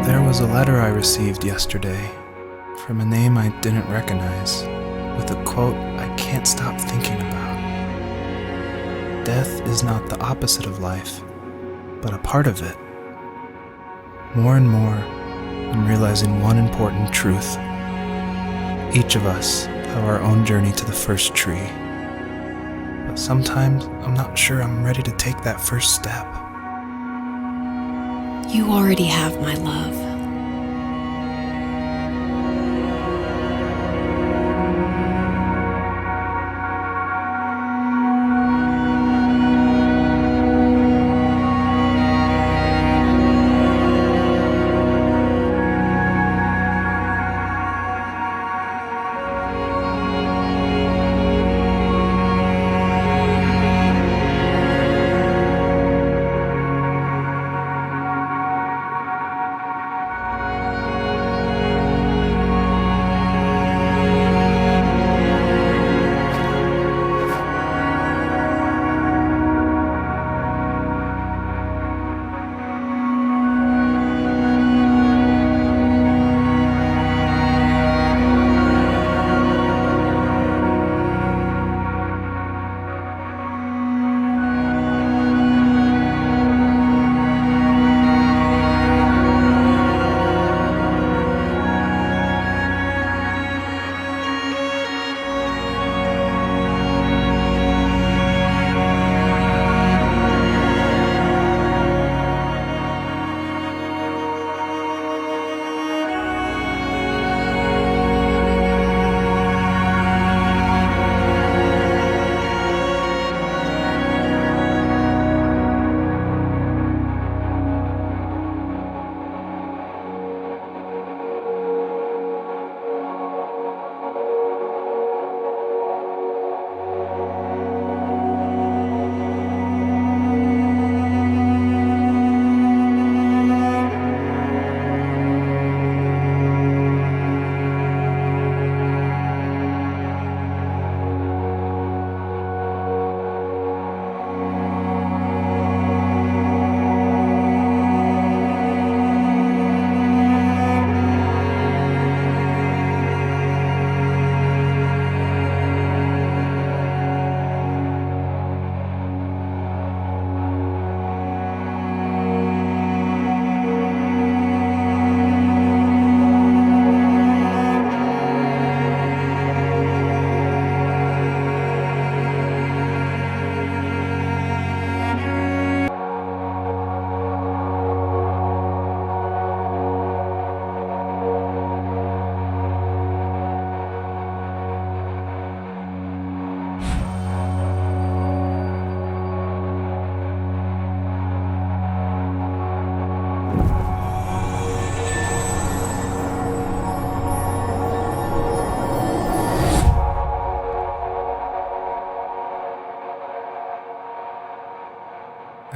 Speaker 3: There was a letter I received yesterday from a name I didn't recognize, with a quote I can't stop thinking about. Death is not the opposite of life, but a part of it. More and more, I'm realizing one important truth. Each of us have our own journey to the first tree. But sometimes I'm not sure I'm ready to take that first step.
Speaker 2: You already have my love.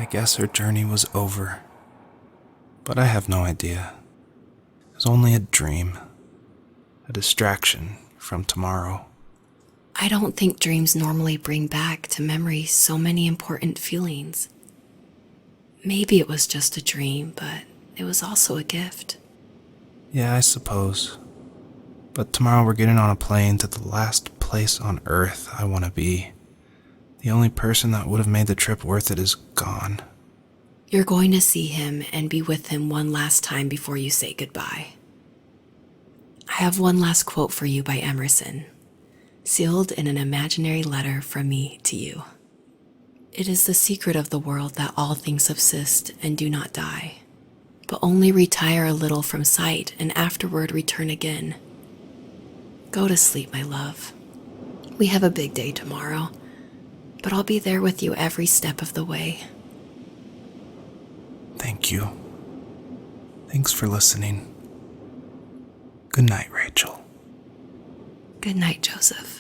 Speaker 3: guess her journey was over. But I have no idea. It was only a dream. A distraction from tomorrow.
Speaker 2: I don't think dreams normally bring back to memory so many important feelings. Maybe it was just a dream, but it was also a gift.
Speaker 3: Yeah, I suppose. But tomorrow we're getting on a plane to the last place on Earth I want to be. The only person that would have made the trip worth it is gone.
Speaker 2: You're going to see him and be with him one last time before you say goodbye. I have one last quote for you by Emerson, sealed in an imaginary letter from me to you. It is the secret of the world that all things subsist and do not die, but only retire a little from sight and afterward return again. Go to sleep, my love. We have a big day tomorrow, but I'll be there with you every step of the way.
Speaker 3: Thank you. Thanks for listening. Good night, Rachel.
Speaker 2: Good night, Joseph.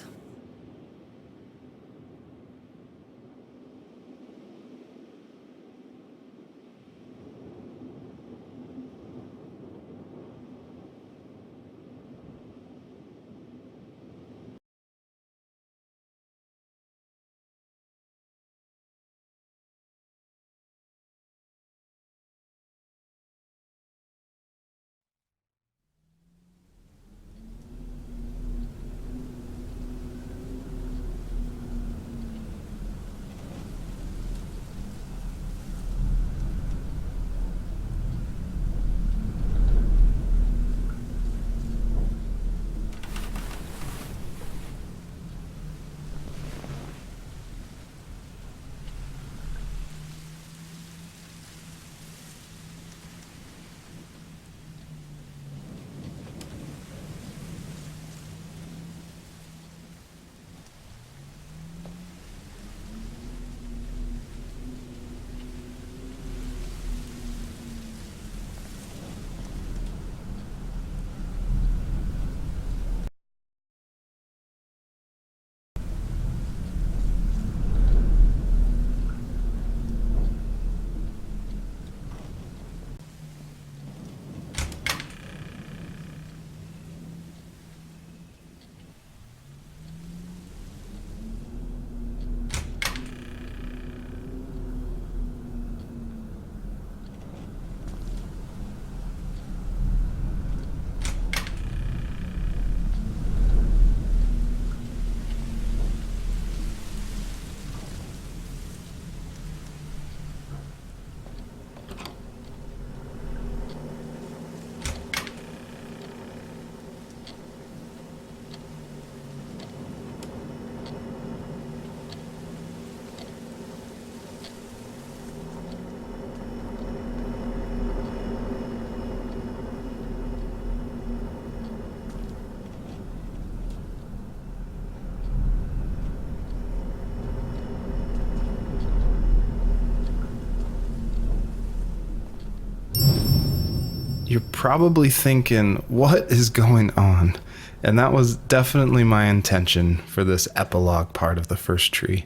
Speaker 1: You're probably thinking, what is going on? And that was definitely my intention for this epilogue part of the first tree.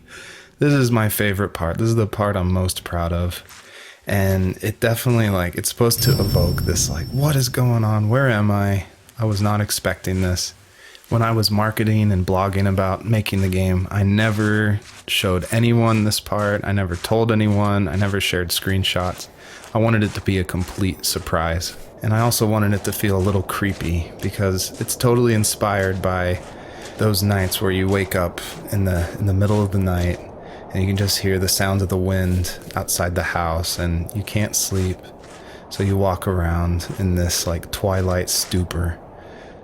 Speaker 1: This is my favorite part. This is the part I'm most proud of. And it definitely, it's supposed to evoke this, what is going on? Where am I? I was not expecting this. When I was marketing and blogging about making the game, I never showed anyone this part. I never told anyone. I never shared screenshots. I wanted it to be a complete surprise. And I also wanted it to feel a little creepy because it's totally inspired by those nights where you wake up in the middle of the night and you can just hear the sounds of the wind outside the house and you can't sleep. So you walk around in this twilight stupor.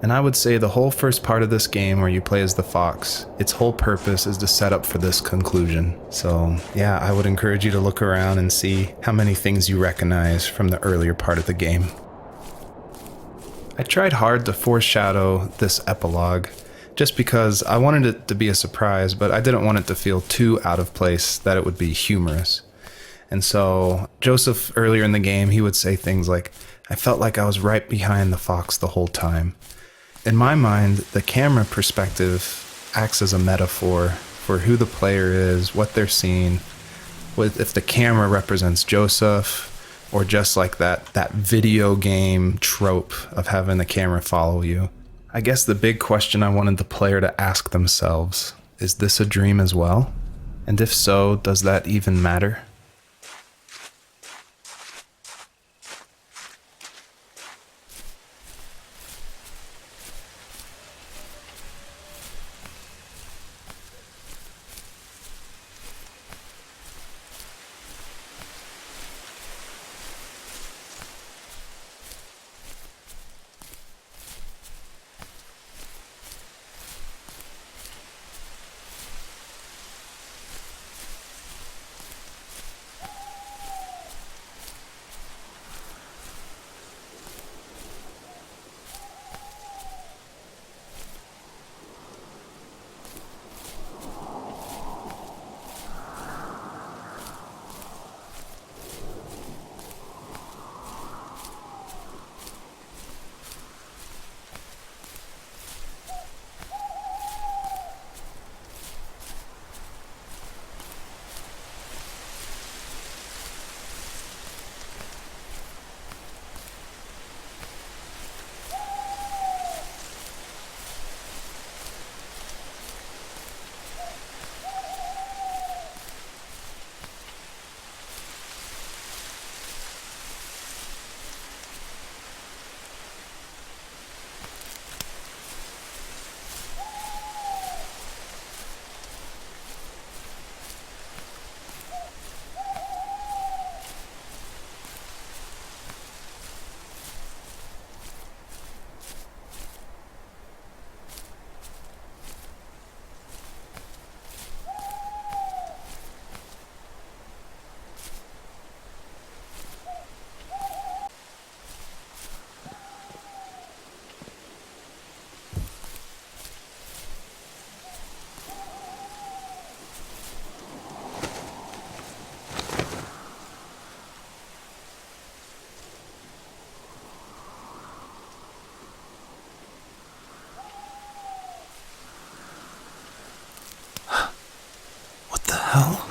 Speaker 1: And I would say the whole first part of this game where you play as the fox, its whole purpose is to set up for this conclusion. So yeah, I would encourage you to look around and see how many things you recognize from the earlier part of the game. I tried hard to foreshadow this epilogue just because I wanted it to be a surprise, but I didn't want it to feel too out of place that it would be humorous. And so Joseph, earlier in the game, he would say things like, I felt like I was right behind the fox the whole time. In my mind, the camera perspective acts as a metaphor for who the player is, what they're seeing, with if the camera represents Joseph, or just like that video game trope of having the camera follow you. I guess the big question I wanted the player to ask themselves, is this a dream as well? And if so, does that even matter?
Speaker 3: What the hell?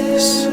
Speaker 3: place.